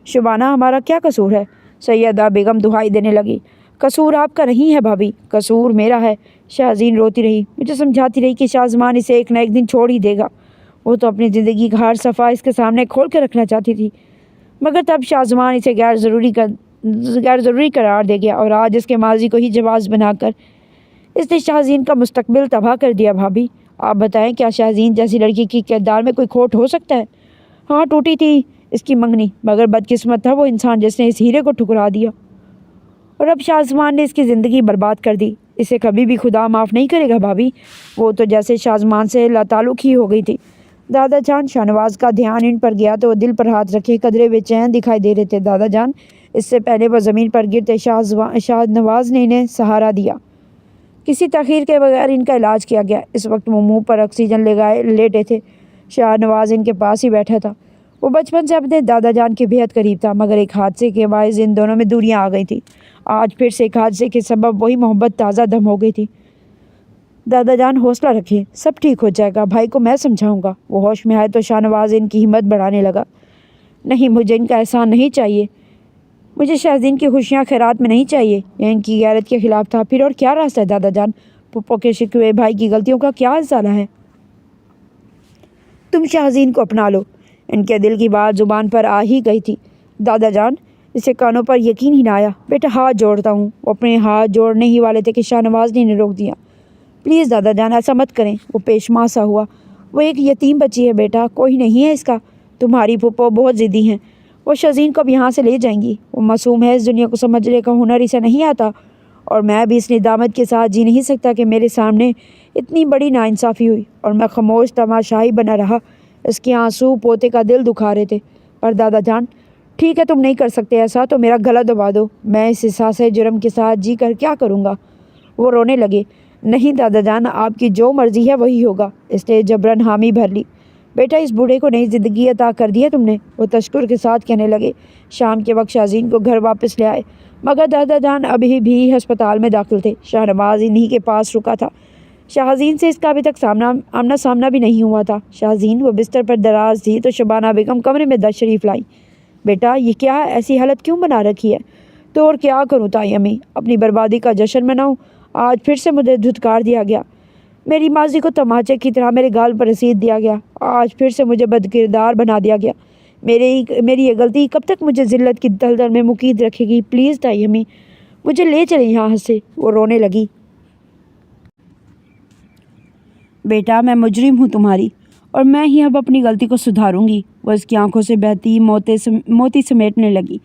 شبانہ ہمارا کیا قصور ہے؟ سیدہ بیگم دہائی دینے لگی۔ قصور آپ کا نہیں ہے بھابھی، قصور میرا ہے۔ شاہزین روتی رہی، مجھے سمجھاتی رہی کہ شاہزمان اسے ایک نہ ایک دن چھوڑ ہی دے گا۔ وہ تو اپنی زندگی کا ہر صفحہ اس کے سامنے کھول کے رکھنا چاہتی تھی، مگر تب شاہزمان اسے غیر ضروری قرار دے گیا، اور آج اس کے ماضی کو ہی جواز بنا کر اس نے شاہزین کا مستقبل تباہ کر دیا۔ بھابھی آپ بتائیں کیا شاہزین جیسی لڑکی کی کردار میں کوئی کھوٹ ہو سکتا ہے؟ ہاں ٹوٹی تھی اس کی منگنی، مگر بدقسمت تھا وہ انسان جس نے اس ہیرے کو ٹھکرا دیا، اور اب شازمان نے اس کی زندگی برباد کر دی۔ اسے کبھی بھی خدا معاف نہیں کرے گا بھابھی۔ وہ تو جیسے شازمان سے لاتعلق ہی ہو گئی تھی۔ دادا جان، شاہ نواز کا دھیان ان پر گیا تو وہ دل پر ہاتھ رکھے قدرے بے چین دکھائی دے رہے تھے۔ دادا جان، اس سے پہلے وہ زمین پر گرتے شاہ نواز نے انہیں سہارا دیا۔ کسی تاخیر کے بغیر ان کا علاج کیا گیا۔ اس وقت وہ منہ پر آکسیجن لگائے لیٹے تھے۔ شاہ نواز ان کے پاس ہی بیٹھا تھا۔ وہ بچپن سے اپنے دادا جان کے بے حد قریب تھا، مگر ایک حادثے کے باعث ان دونوں میں دوریاں آ گئی تھیں۔ آج پھر سے ایک حادثے کے سبب وہی محبت تازہ دم ہو گئی تھی۔ دادا جان حوصلہ رکھیں، سب ٹھیک ہو جائے گا، بھائی کو میں سمجھاؤں گا۔ وہ ہوش میں آئے تو شاہ نواز ان کی ہمت بڑھانے لگا۔ نہیں، مجھے ان کا احسان نہیں چاہیے، مجھے شاہزین کی خوشیاں خیرات میں نہیں چاہیے، یہ ان کی غیرت کے خلاف تھا۔ پھر اور کیا راستہ ہے دادا جان؟ پھپھو کے شکوے، بھائی کی غلطیوں کا کیا ازالہ ہے؟ تم شاہزین کو اپنا لو۔ ان کے دل کی بات زبان پر آ ہی گئی تھی۔ دادا جان، اسے کانوں پر یقین ہی نہ آیا۔ بیٹا ہاتھ جوڑتا ہوں۔ وہ اپنے ہاتھ جوڑنے ہی والے تھے کہ شاہ نواز نے انہیں روک دیا۔ پلیز دادا جان، ایسا مت کریں۔ وہ پیشما سا ہوا۔ وہ ایک یتیم بچی ہے بیٹا، کوئی نہیں ہے اس کا۔ تمہاری پھپھو بہت ضدی ہیں، وہ شاہزین کو اب یہاں سے لے جائیں گی۔ وہ معصوم ہے، اس دنیا کو سمجھنے کا ہنر اسے نہیں آتا، اور میں بھی اس ندامت کے ساتھ جی نہیں سکتا کہ میرے سامنے اتنی بڑی ناانصافی ہوئی اور میں خاموش تماشائی بنا رہا۔ اس کے آنسو پوتے کا دل دکھا رہے تھے۔ پر دادا جان، ٹھیک ہے تم نہیں کر سکتے ایسا تو میرا گلا دبا دو، میں اس احساس جرم کے ساتھ جی کر کیا کروں گا؟ وہ رونے لگے۔ نہیں دادا جان، آپ کی جو مرضی ہے وہی ہوگا۔ اس نے جبراً حامی بھر لی۔ بیٹا اس بوڑھے کو نئی زندگی عطا کر دی ہے تم نے، وہ تشکر کے ساتھ کہنے لگے۔ شام کے وقت شاہزین کو گھر واپس لے آئے، مگر دادا جان ابھی بھی ہسپتال میں داخل تھے۔ شاہ نواز انہی کے پاس رکا تھا۔ شاہزین سے اس کا ابھی تک آمنا سامنا بھی نہیں ہوا تھا۔ شاہزین، وہ بستر پر دراز تھی تو شبانہ بیگم کمرے میں تشریف لائی۔ بیٹا یہ کیا ہے، ایسی حالت کیوں بنا رکھی ہے؟ تو اور کیا کروں تائی امی، اپنی بربادی کا جشن مناؤں؟ آج پھر سے مجھے دھتکار دیا گیا، میری ماضی کو تماچے کی طرح میرے گال پر رسید دیا گیا، آج پھر سے مجھے بدکردار بنا دیا گیا۔ میری یہ غلطی کب تک مجھے ذلت کی دلدل میں مقید رکھے گی؟ پلیز تائی امی، مجھے لے چلیں یہاں سے۔ وہ رونے لگی۔ بیٹا میں مجرم ہوں تمہاری، اور میں ہی اب اپنی غلطی کو سدھاروں گی۔ وہ اس کی آنکھوں سے بہتی موتی سمیٹنے لگی۔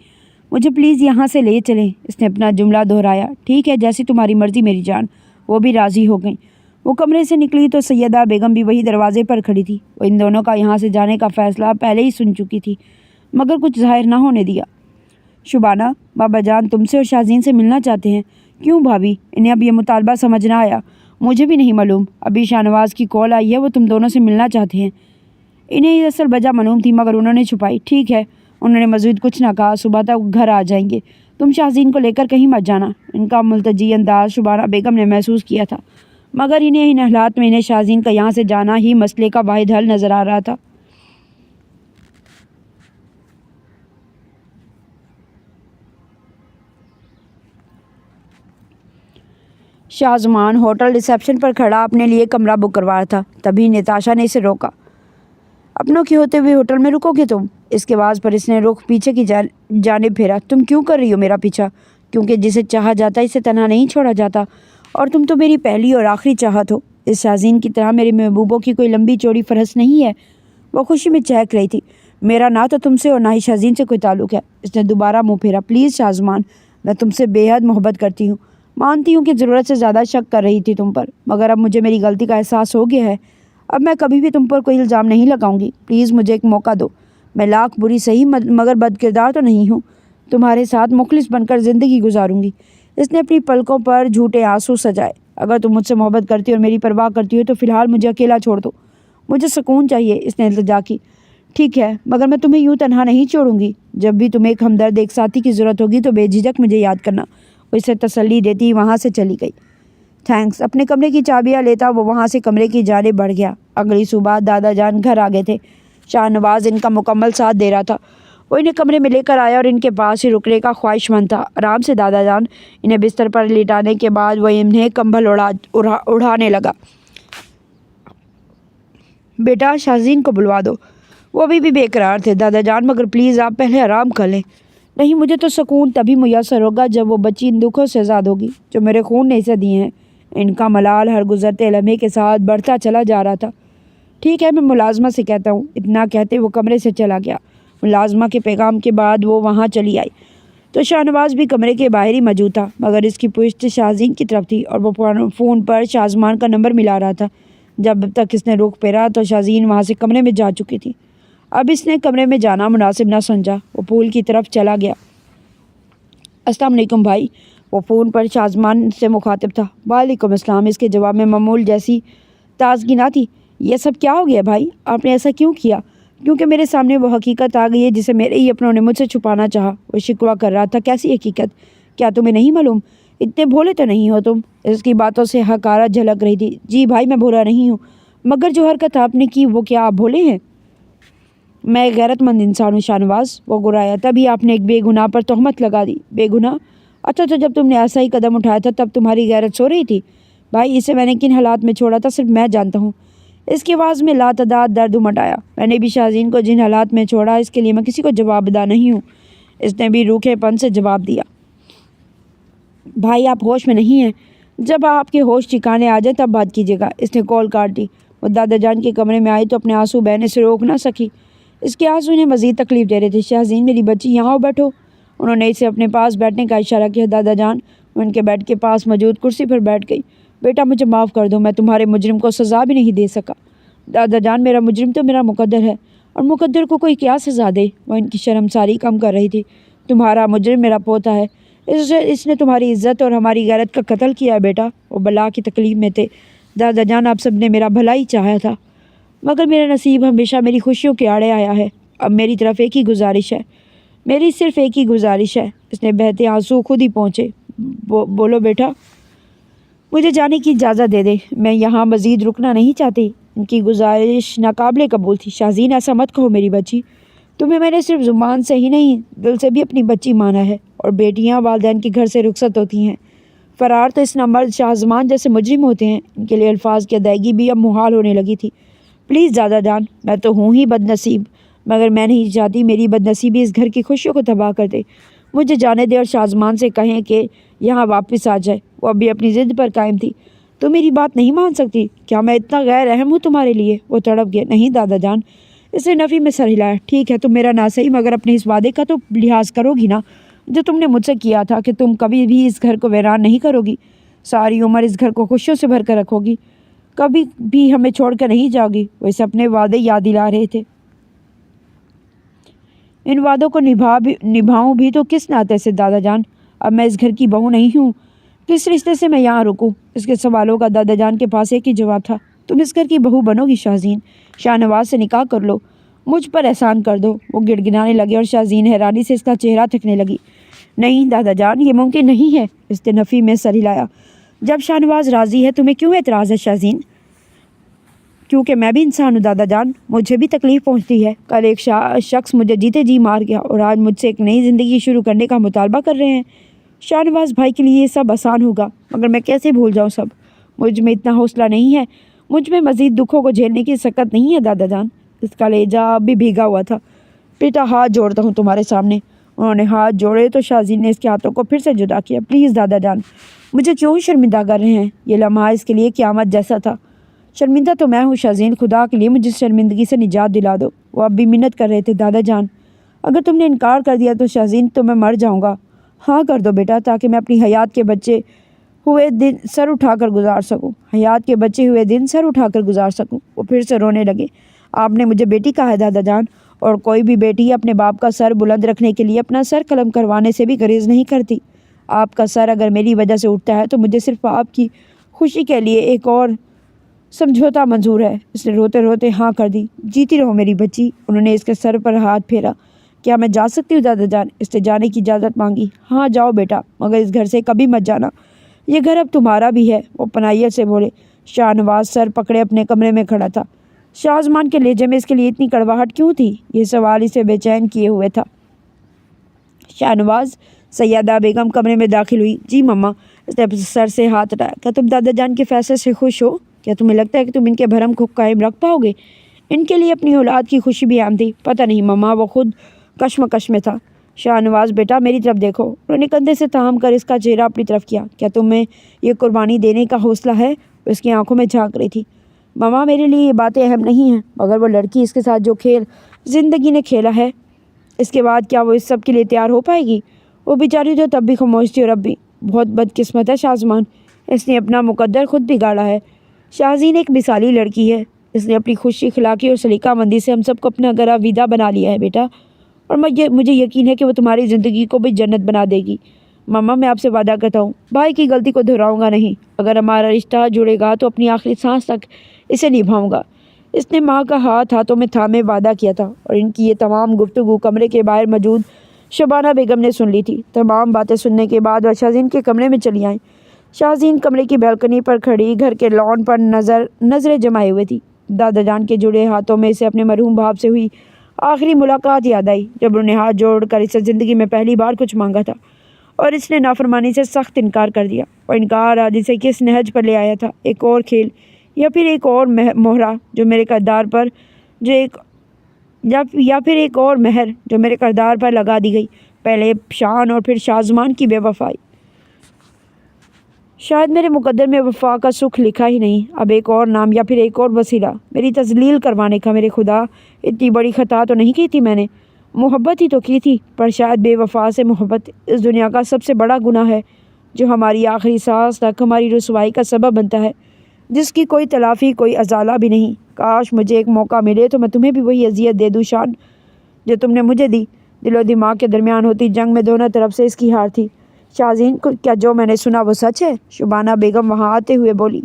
مجھے پلیز یہاں سے لے چلیں۔ اس نے اپنا جملہ دہرایا۔ ٹھیک ہے، جیسی تمہاری مرضی میری جان۔ وہ بھی راضی ہو گئیں۔ وہ کمرے سے نکلی تو سیدہ بیگم بھی وہی دروازے پر کھڑی تھی۔ وہ ان دونوں کا یہاں سے جانے کا فیصلہ پہلے ہی سن چکی تھی، مگر کچھ ظاہر نہ ہونے دیا۔ شبانہ، بابا جان تم سے اور شاہزین سے ملنا چاہتے ہیں۔ کیوں بھابھی؟ انہیں اب یہ مطالبہ سمجھ نہ آیا۔ مجھے بھی نہیں معلوم، ابھی شاہ نواز کی کال آئی ہے، وہ تم دونوں سے ملنا چاہتے ہیں۔ انہیں یہ اصل وجہ معلوم تھی، مگر انہوں نے چھپائی۔ ٹھیک ہے، انہوں نے مزید کچھ نہ کہا، صبح تک گھر آ جائیں گے۔ تم شاہزین کو لے کر کہیں مت جانا۔ ان کا ملتجی انداز شبانہ بیگم نے محسوس کیا تھا، مگر ان حالات میں انہیں شاہزین کا یہاں سے جانا ہی مسئلے کا واحد حل نظر آ رہا تھا۔ شازمان ہوٹل ریسیپشن پر کھڑا اپنے لیے کمرہ بک کروا رہا تھا، تبھی نتاشا نے اسے روکا۔ اپنوں کی ہوتے ہوئے ہوٹل میں رکو گے تم؟ اس کے آواز پر اس نے رخ پیچھے کی جانب پھیرا۔ تم کیوں کر رہی ہو میرا پیچھا؟ کیونکہ جسے چاہا جاتا اسے تنہا نہیں چھوڑا جاتا، اور تم تو میری پہلی اور آخری چاہت ہو۔ اس شاہزین کی طرح میرے محبوبوں کی کوئی لمبی چوڑی فہرست نہیں ہے۔ وہ خوشی میں چہک رہی تھی۔ میرا نہ تو تم سے اور نہ ہی شاہزین سے کوئی تعلق ہے۔ اس نے دوبارہ منہ پھیرا۔ پلیز شازمان، میں تم سے بے حد محبت کرتی ہوں، مانتی ہوں کہ ضرورت سے زیادہ شک کر رہی تھی تم پر، مگر اب مجھے میری غلطی کا احساس ہو گیا ہے۔ اب میں کبھی بھی تم پر کوئی الزام نہیں لگاؤں گی۔ پلیز مجھے ایک موقع دو۔ میں لاکھ بری صحیح مگر بد کردار تو نہیں ہوں۔ تمہارے ساتھ مخلص بن کر زندگی گزاروں گی۔ اس نے اپنی پلکوں پر جھوٹے آنسو سجائے۔ اگر تم مجھ سے محبت کرتی ہو اور میری پرواہ کرتی ہو تو فی الحال مجھے اکیلا چھوڑ دو، مجھے سکون چاہیے۔ اس نے التجا کی۔ ٹھیک ہے، مگر میں تمہیں یوں تنہا نہیں چھوڑوں گی۔ جب بھی تمہیں ایک ہمدرد، ایک ساتھی کی ضرورت ہوگی تو بے جھجک مجھے یاد کرنا۔ وہ اسے تسلی دیتی وہاں سے چلی گئی۔ تھینکس۔ اپنے کمرے کی چابیاں لیتا وہ وہاں سے کمرے کی جانب بڑھ گیا۔ اگلی صبح دادا جان گھر آ گئے تھے۔ شاہ نواز ان کا مکمل ساتھ دے رہا تھا۔ وہ انہیں کمرے میں لے کر آیا اور ان کے پاس ہی رکنے کا خواہش مند تھا۔ آرام سے دادا جان۔ انہیں بستر پر لٹانے کے بعد وہ انہیں کمبل اڑانے لگا۔ بیٹا شاہزین کو بلوا دو۔ وہ ابھی بھی بے قرار تھے۔ دادا جان، مگر پلیز آپ پہلے آرام کر لیں۔ نہیں، مجھے تو سکون تبھی میسر ہوگا جب وہ بچی ان دکھوں سے آزاد ہوگی جو میرے خون نے اسے دیے ہیں۔ ان کا ملال ہر گزرتے لمحے کے ساتھ بڑھتا چلا جا رہا تھا۔ ٹھیک ہے، میں ملازمہ سے کہتا ہوں۔ اتنا کہتے وہ کمرے سے چلا گیا۔ ملازمہ کے پیغام کے بعد وہ وہاں چلی آئی تو شاہ نواز بھی کمرے کے باہر ہی موجود تھا، مگر اس کی پشت شاہزین کی طرف تھی اور وہ فون پر شازمان کا نمبر ملا رہا تھا۔ جب تک اس نے رخ پھیرا تو شاہزین وہاں سے کمرے میں جا چکی تھی۔ اب اس نے کمرے میں جانا مناسب نہ سمجھا۔ وہ پول کی طرف چلا گیا۔ السلام علیکم بھائی، وہ فون پر شازمان سے مخاطب تھا۔ وعلیکم السلام، اس کے جواب میں معمول جیسی تازگی نہ تھی۔ یہ سب کیا ہو گیا بھائی؟ آپ نے ایسا کیوں کیا؟ کیونکہ میرے سامنے وہ حقیقت آ گئی ہے جسے میرے ہی اپنوں نے مجھ سے چھپانا چاہا۔ وہ شکوہ کر رہا تھا۔ کیسی حقیقت؟ کیا تمہیں نہیں معلوم؟ اتنے بھولے تو نہیں ہو تم؟ اس کی باتوں سے حقارت جھلک رہی تھی۔ جی بھائی، میں بھولا نہیں ہوں، مگر جو حرکت آپ نے کی وہ کیا آپ بھولے ہیں؟ میں ایک غیرت مند انسان ہوں شاہ نواز، وہ گرایا۔ تبھی آپ نے ایک بے گناہ پر تہمت لگا دی۔ بے گناہ؟ اچھا، تو جب تم نے ایسا ہی قدم اٹھایا تھا تب تمہاری غیرت سو رہی تھی؟ بھائی، اسے میں نے کن حالات میں چھوڑا تھا صرف میں جانتا ہوں۔ اس کی آواز میں لاتعداد درد امٹ آیا۔ میں نے بھی شاہزین کو جن حالات میں چھوڑا اس کے لیے میں کسی کو جواب دہ نہیں ہوں۔ اس نے بھی روکھے پن سے جواب دیا۔ بھائی، آپ ہوش میں نہیں ہیں۔ جب آپ کے ہوش ٹھکانے آ جائیں تب بات کیجیے گا۔ اس نے کال کاٹ دی۔ وہ دادا جان کے کمرے میں آئی تو اپنے آنسو بہنے سے روک نہ سکی۔ اس کے آنسو انہیں مزید تکلیف دے رہے تھے۔ شاہزین، میری بچی، یہاں آؤ، بیٹھو۔ انہوں نے اسے اپنے پاس بیٹھنے کا اشارہ کیا۔ دادا جان وہ ان کے بیڈ کے پاس موجود کرسی پر بیٹھ گئی۔ بیٹا، مجھے معاف کر دو، میں تمہارے مجرم کو سزا بھی نہیں دے سکا۔ دادا جان، میرا مجرم تو میرا مقدر ہے، اور مقدر کو کوئی کیا سزا دے؟ وہ ان کی شرمساری کم کر رہی تھی۔ تمہارا مجرم میرا پوتا ہے۔ اس نے تمہاری عزت اور ہماری غیرت کا قتل کیا ہے بیٹا۔ وہ بلا کی تکلیف میں تھے۔ دادا جان، آپ سب نے میرا بھلا ہی چاہا تھا، مگر میرا نصیب ہمیشہ میری خوشیوں کے آڑے آیا ہے۔ اب میری طرف ایک ہی گزارش ہے، میری صرف ایک ہی گزارش ہے۔ اس نے بہتے آنسو خود ہی پہنچے۔ بولو بیٹا۔ مجھے جانے کی اجازت دے دے، میں یہاں مزید رکنا نہیں چاہتی۔ ان کی گزارش ناقابل قبول تھی۔ شاہزین، ایسا مت کہو میری بچی، تمہیں میں نے صرف زبان سے ہی نہیں دل سے بھی اپنی بچی مانا ہے، اور بیٹیاں والدین کے گھر سے رخصت ہوتی ہیں۔ فرار تو اس نامرد شازمان جیسے مجرم ہوتے ہیں۔ ان کے لیے الفاظ کی ادائیگی بھی اب محال ہونے لگی تھی۔ پلیز دادا جان، میں تو ہوں ہی بد نصیب، مگر میں نہیں چاہتی میری بد نصیبی اس گھر کی خوشیوں کو تباہ کر دے۔ مجھے جانے دے اور شازمان سے کہیں کہ یہاں واپس آ جائے۔ وہ ابھی اپنی ضد پر قائم تھی۔ تو میری بات نہیں مان سکتی؟ کیا میں اتنا غیر اہم ہوں تمہارے لیے؟ وہ تڑپ گیا۔ نہیں دادا جان، اس نے نفی میں سر ہلایا۔ ٹھیک ہے، تم میرا نہ صحیح مگر اپنے اس وعدے کا تو لحاظ کرو گی نا جو تم نے مجھ سے کیا تھا کہ تم کبھی بھی اس گھر کو ویران نہیں کرو گی، ساری عمر اس گھر کو خوشیوں سے بھر کر رکھو گی، کبھی بھی ہمیں چھوڑ کر نہیں جاؤ گی۔ وہ اسے اپنے وعدے یاد دلا رہے تھے۔ ان وعدوں کو نبھاؤں بھی تو کس ناطے سے دادا جان؟ اب میں اس گھر کی بہو نہیں ہوں، کس رشتے سے میں یہاں رکوں؟ اس کے سوالوں کا دادا جان کے پاس ایک ہی جواب تھا۔ تم اس گھر کی بہو بنو گی شاہزین، شاہ نواز سے نکاح کر لو، مجھ پر احسان کر دو۔ وہ گڑ گڑانے لگے اور شاہزین حیرانی سے اس کا چہرہ تکنے لگی۔ نہیں دادا جان، یہ ممکن نہیں ہے۔ اس نے نفی میں سر ہلایا۔ جب شاہ نواز راضی ہے تمہیں کیوں اعتراض ہے شاہزین؟ کیونکہ میں بھی انسان ہوں دادا جان، مجھے بھی تکلیف پہنچتی ہے۔ کل ایک شخص مجھے جیتے جی مار گیا اور آج مجھ سے ایک نئی زندگی شروع کرنے کا مطالبہ کر رہے ہیں۔ شاہ نواز بھائی کے لیے یہ سب آسان ہوگا، مگر میں کیسے بھول جاؤں سب؟ مجھ میں اتنا حوصلہ نہیں ہے، مجھ میں مزید دکھوں کو جھیلنے کی سکت نہیں ہے دادا جان۔ اس کا لہجہ اب بھی بھیگا ہوا تھا۔ بیٹا، ہاتھ جوڑتا ہوں تمہارے سامنے۔ انہوں نے ہاتھ جوڑے تو شاہزین نے اس کے ہاتھوں کو پھر سے جدا کیا۔ پلیز دادا جان، مجھے کیوں شرمندہ کر رہے ہیں؟ یہ لمحہ اس کے لیے قیامت جیسا تھا۔ شرمندہ تو میں ہوں شاہزین، خدا کے لیے مجھے شرمندگی سے نجات دلا دو۔ وہ اب بھی منت کر رہے تھے۔ دادا جان، اگر تم نے انکار کر دیا تو شاہزین تو میں مر جاؤں گا۔ ہاں کر دو بیٹا، تاکہ میں اپنی حیات کے بچے ہوئے دن سر اٹھا کر گزار سکوں، حیات کے بچے ہوئے دن سر اٹھا کر گزار سکوں۔ وہ پھر سے رونے لگے۔ آپ نے مجھے بیٹی کہا ہے دادا جان، اور کوئی بھی بیٹی اپنے باپ کا سر بلند رکھنے کے لیے اپنا سر قلم کروانے سے بھی گریز نہیں کرتی۔ آپ کا سر اگر میری وجہ سے اٹھتا ہے تو مجھے صرف آپ کی خوشی کے لیے ایک اور سمجھوتا منظور ہے۔ اس نے روتے روتے ہاں کر دی۔ جیتی رہو میری بچی۔ انہوں نے اس کے سر پر ہاتھ پھیرا۔ کیا میں جا سکتی ہوں دادا جان؟ اس نے جانے کی اجازت مانگی۔ ہاں جاؤ بیٹا، مگر اس گھر سے کبھی مت جانا، یہ گھر اب تمہارا بھی ہے۔ وہ پناہیت سے بولے۔ شاہ نواز سر پکڑے اپنے کمرے میں کھڑا تھا۔ شازمان کے لہجے میں اس کے لیے اتنی کڑواہٹ کیوں تھی؟ یہ سوال اسے بے چین کیے ہوئے تھا۔ شاہ نواز، سیدہ بیگم کمرے میں داخل ہوئی۔ جی مما۔ اس نے سر سے ہاتھ ہٹایا۔ کیا تم دادا جان کے فیصلے سے خوش ہو؟ کیا تمہیں لگتا ہے کہ تم ان کے بھرم کو قائم رکھ پاؤ گے؟ ان کے لیے اپنی اولاد کی خوشی بھی اہم تھی۔ پتہ نہیں مما، وہ خود کشمکش میں تھا۔ شاہ نواز بیٹا میری طرف دیکھو۔ انہوں نے کندھے سے تھام کر اس کا چہرہ اپنی طرف کیا۔ کیا تمہیں یہ قربانی دینے کا حوصلہ ہے؟ اس کی آنکھوں میں جھانک رہی تھی۔ ماما میرے لیے یہ باتیں اہم نہیں ہیں، مگر وہ لڑکی اس کے ساتھ جو کھیل زندگی نے کھیلا ہے، اس کے بعد کیا وہ اس سب کے لیے تیار ہو پائے گی؟ وہ بیچاری تو تب بھی خاموش تھی، اور اب بھی۔ بہت بدقسمت ہے شازمان، اس نے اپنا مقدر خود بگاڑا ہے۔ شاہزین ایک مثالی لڑکی ہے، اس نے اپنی خوش اخلاقی اور سلیقہ مندی سے ہم سب کو اپنا گھر آویدہ بنا لیا ہے بیٹا، اور مجھے یقین ہے کہ وہ تمہاری زندگی کو بھی جنت بنا دے گی۔ ماما میں آپ سے وعدہ کرتا ہوں بھائی کی غلطی کو دہراؤں گا نہیں، اگر ہمارا رشتہ جڑے گا تو اپنی آخری سانس تک اسے نبھاؤں گا۔ اس نے ماں کا ہاتھ ہاتھوں میں تھامے وعدہ کیا تھا، اور ان کی یہ تمام گفتگو کمرے کے باہر موجود شبانہ بیگم نے سن لی تھی۔ تمام باتیں سننے کے بعد وہ شاہزین کے کمرے میں چلی آئیں۔ شاہزین کمرے کی بالکنی پر کھڑی گھر کے لان پر نظریں جمائے ہوئے تھی۔ دادا جان کے جڑے ہاتھوں میں اسے اپنے مرحوم باپ سے ہوئی آخری ملاقات یاد آئی، جب انہوں نے ہاتھ جوڑ کر اسے زندگی میں پہلی بار کچھ مانگا تھا، اور اس نے نافرمانی سے سخت انکار کر دیا۔ اور انکار آج اسے کس نہج پر لے آیا تھا؟ ایک اور کھیل، یا پھر ایک اور مہر جو میرے کردار پر لگا دی گئی۔ پہلے شان اور پھر شازمان کی بے وفائی۔ شاید میرے مقدر میں وفا کا سکھ لکھا ہی نہیں۔ اب ایک اور نام یا پھر ایک اور وسیلہ میری تذلیل کروانے کا۔ میرے خدا، اتنی بڑی خطا تو نہیں کی تھی میں نے، محبت ہی تو کی تھی، پر شاید بے وفا سے محبت اس دنیا کا سب سے بڑا گناہ ہے، جو ہماری آخری سانس تک ہماری رسوائی کا سبب بنتا ہے، جس کی کوئی تلافی، کوئی ازالہ بھی نہیں۔ کاش مجھے ایک موقع ملے تو میں تمہیں بھی وہی اذیت دے دوں شان، جو تم نے مجھے دی۔ دل و دماغ کے درمیان ہوتی جنگ میں دونوں طرف سے اس کی ہار تھی۔ شاہزین، کیا جو میں نے سنا وہ سچ ہے؟ شبانہ بیگم وہاں آتے ہوئے بولی۔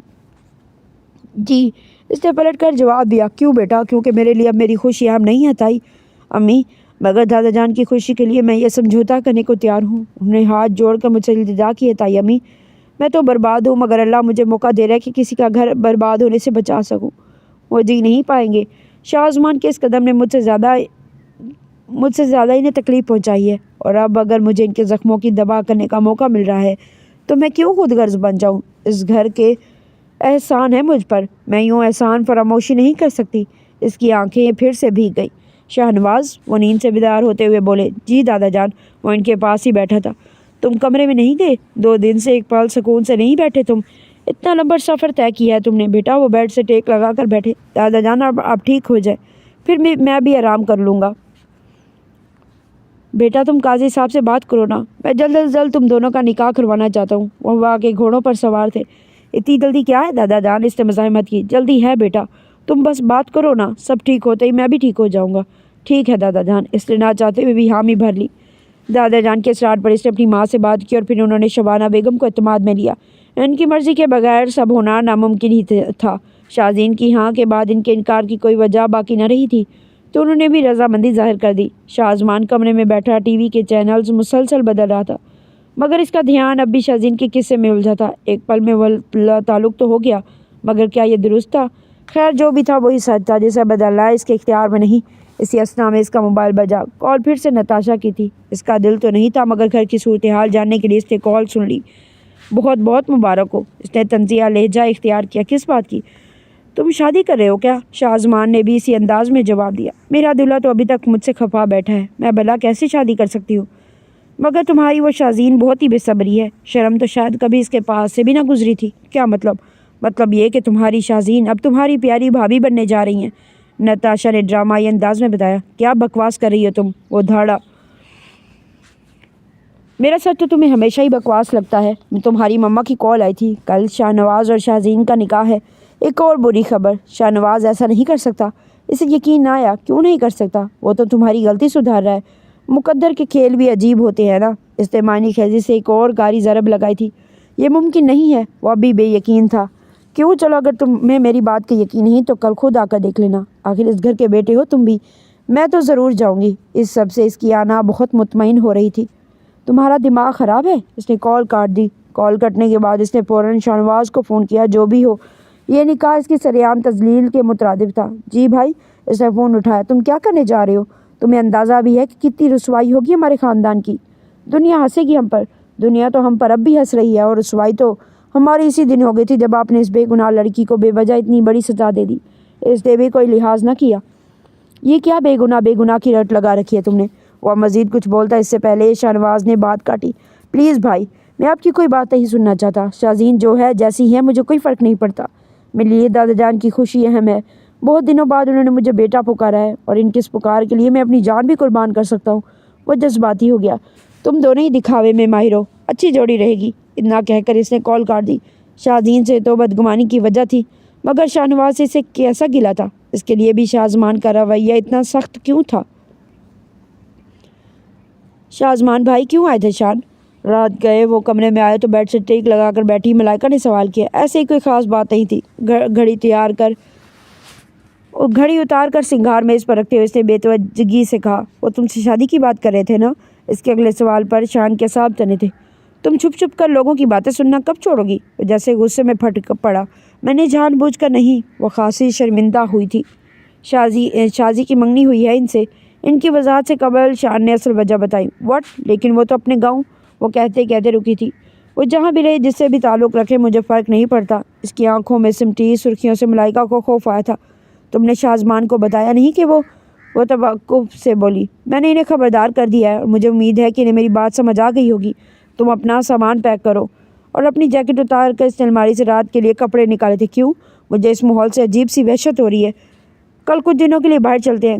جی، اس نے پلٹ کر جواب دیا۔ کیوں بیٹا؟ کیونکہ میرے لیے اب میری خوشی اہم نہیں ہے تائی امی، مگر دادا جان کی خوشی کے لیے میں یہ سمجھوتا کرنے کو تیار ہوں۔ انہوں نے ہاتھ جوڑ کر مجھ سے التجا کی ہے تائی امی، میں تو برباد ہوں، مگر اللہ مجھے موقع دے رہا ہے کہ کسی کا گھر برباد ہونے سے بچا سکوں۔ وہ جی نہیں پائیں گے۔ شازمان کے اس قدم نے مجھ سے زیادہ انہیں تکلیف پہنچائی ہے، اور اب اگر مجھے ان کے زخموں کی دوا کرنے کا موقع مل رہا ہے تو میں کیوں خود غرض بن جاؤں؟ اس گھر کے احسان ہے مجھ پر، میں یوں احسان فراموشی نہیں کر سکتی۔ اس کی آنکھیں پھر سے بھیگ گئی۔ شاہ نواز، وہ نیند سے بیدار ہوتے ہوئے بولے۔ جی دادا جان، وہ ان کے پاس ہی بیٹھا تھا۔ تم کمرے میں نہیں گئے؟ 2 دن سے ایک پل سکون سے نہیں بیٹھے تم؟ اتنا لمبا سفر طے کیا ہے تم نے بیٹا؟ وہ بیڈ سے ٹیک لگا کر بیٹھے۔ دادا جان، اب ٹھیک ہو جائے پھر میں بھی آرام کر لوں گا۔ بیٹا تم قاضی صاحب سے بات کرو نا، میں جلد از جلد تم دونوں کا نکاح کروانا چاہتا ہوں۔ وہ ہوا کے گھوڑوں پر سوار تھے۔ اتنی جلدی کیا ہے دادا جان؟ اس نے مزاحمت کی۔ جلدی ہے بیٹا، تم بس بات کرو نا، سب ٹھیک ہوتے ہی میں بھی ٹھیک ہو جاؤں گا۔ ٹھیک ہے دادا جان، اس نے نہ چاہتے ہوئے بھی حامی بھر لی۔ دادا جان کے اصرار پر اس نے اپنی ماں سے بات کی، اور پھر انہوں نے شبانہ بیگم کو اعتماد میں لیا۔ ان کی مرضی کے بغیر سب ہونا ناممکن ہی تھا۔ شاہزین کی ہاں کے بعد ان کے انکار کی کوئی وجہ باقی نہ رہی تھی، تو انہوں نے بھی رضامندی ظاہر کر دی۔ شازمان کمرے میں بیٹھا ٹی وی کے چینلز مسلسل بدل رہا تھا، مگر اس کا دھیان اب بھی شاہزین کے قصے میں الجھا تھا۔ ایک پل میں وہ تعلق تو ہو گیا، مگر کیا یہ درست تھا؟ خیر جو بھی تھا وہی سچ تھا، جسے بدلنا اس کے اختیار میں نہیں۔ اسی اثنا میں اس کا موبائل بجا۔ کال پھر سے نتاشا کی تھی۔ اس کا دل تو نہیں تھا، مگر گھر کی صورتحال جاننے کے لیے اس نے کال سن لی۔ بہت بہت مبارک ہو، اس نے طنزیہ لہجہ اختیار کیا۔ کس بات کی؟ تم شادی کر رہے ہو کیا؟ شازمان نے بھی اسی انداز میں جواب دیا۔ میرا دلہا تو ابھی تک مجھ سے خفا بیٹھا ہے، میں بھلا کیسے شادی کر سکتی ہوں؟ مگر تمہاری وہ شازین بہت ہی بے صبری ہے، شرم تو شاید کبھی اس کے پاس سے بھی نہ گزری تھی۔ کیا مطلب؟ مطلب یہ کہ تمہاری شازین اب تمہاری پیاری بھابھی بننے جا رہی ہیں، نتاشا نے ڈرامائی انداز میں بتایا۔ کیا بکواس کر رہی ہو تم؟ وہ دھاڑا۔ میرا سچ تو تمہیں ہمیشہ ہی بکواس لگتا ہے۔ تمہاری مما کی کال آئی تھی، کل شاہ نواز اور شاہزین کا نکاح ہے۔ ایک اور بری خبر، شاہ نواز ایسا نہیں کر سکتا۔ اسے یقین نہ آیا۔ کیوں نہیں کر سکتا؟ وہ تو تمہاری غلطی سدھار رہا ہے۔ مقدر کے کھیل بھی عجیب ہوتے ہیں نا۔ اس نے معنی خیزی سے ایک اور گاری ضرب لگائی تھی۔ یہ ممکن نہیں ہے۔ وہ ابھی بے یقین تھا۔ کیوں؟ چلو اگر تمہیں میری بات کا یقین نہیں تو کل خود آ کر دیکھ لینا، آخر اس گھر کے بیٹے ہو تم بھی۔ میں تو ضرور جاؤں گی۔ اس سب سے اس کی آنا بہت مطمئن ہو رہی تھی۔ تمہارا دماغ خراب ہے؟ اس نے کال کاٹ دی۔ کال کٹنے کے بعد اس نے فوراً شاہ نواز کو فون کیا۔ جو بھی ہو، یہ نکاح اس کی سرعام تذلیل کے مترادف تھا۔ جی بھائی، اس نے فون اٹھایا۔ تم کیا کرنے جا رہے ہو؟ تمہیں اندازہ بھی ہے کہ کتنی رسوائی ہوگی ہمارے خاندان کی؟ دنیا ہنسے گی ہم پر۔ دنیا تو ہم پر اب بھی ہنس رہی ہے، اور رسوائی تو ہماری اسی دن ہو گئی تھی جب آپ نے اس بے گناہ لڑکی کو بے وجہ اتنی بڑی سزا دے دی۔ اس نے بھی کوئی لحاظ نہ کیا۔ یہ کیا بے گناہ کی رٹ لگا رکھی ہے تم نے؟ وہ مزید کچھ بولتا اس سے پہلے شاہنواز نے بات کاٹی۔ پلیز بھائی، میں آپ کی کوئی بات نہیں سننا چاہتا۔ شاہزین جو ہے جیسی ہے مجھے کوئی فرق نہیں پڑتا، میرے لیے دادا جان کی خوشی اہم ہے۔ بہت دنوں بعد انہوں نے مجھے بیٹا پکارا ہے اور ان کی اس پکار کے لیے میں اپنی جان بھی قربان کر سکتا ہوں۔ وہ جذباتی ہو گیا۔ تم دونوں ہی دکھاوے میں ماہر ہو، اچھی جوڑی رہے گی۔ اتنا کہہ کر اس نے کال کاٹ دی۔ شاہزین سے تو بدگمانی کی وجہ تھی، مگر شاہنواز سے اسے کیسا گلا تھا؟ اس کے لیے بھی شاہزمان کا رویہ اتنا سخت کیوں تھا؟ شاہزمان بھائی کیوں آئے تھے شان؟ رات گئے وہ کمرے میں آئے تو بیڈ سے ٹیک لگا کر بیٹھی ملائکہ نے سوال کیا۔ ایسے ہی کوئی خاص بات نہیں تھی۔ گھڑی اتار کر سنگھار میز پر رکھتے ہوئے اس نے بے توجہی سے کہا، وہ تم سے شادی کی بات کر رہے تھے نا؟ اس کے اگلے سوال پر شان کے اعصاب تنے تھے۔ تم چھپ چھپ کر لوگوں کی باتیں سننا کب چھوڑو گی؟ وہ جیسے غصے میں پھٹ پڑا۔ میں نے جان بوجھ کر نہیں۔ وہ خاصی شرمندہ ہوئی تھی۔ شازی کی منگنی ہوئی ہے ان سے۔ ان کی وضاحت سے قبل شان نے اصل وجہ بتائی۔ واٹ؟ لیکن وہ تو اپنے گاؤں، وہ کہتے کہتے رکی تھی۔ وہ جہاں بھی رہے، جس سے بھی تعلق رکھے، مجھے فرق نہیں پڑتا۔ اس کی آنکھوں میں سمٹی سرخیوں سے ملائکہ کو خوف آیا تھا۔ تم نے شاہزمان کو بتایا نہیں کہ وہ توقف سے بولی۔ میں نے انہیں خبردار کر دیا ہے اور مجھے امید ہے کہ انہیں میری بات سمجھ آ گئی ہوگی۔ تم اپنا سامان پیک کرو۔ اور اپنی جیکٹ اتار کر اس نے الماری سے رات کے لیے کپڑے نکالے تھے۔ کیوں؟ مجھے اس ماحول سے عجیب سی وحشت ہو رہی ہے۔ کل کچھ دنوں کے لیے باہر چلتے ہیں،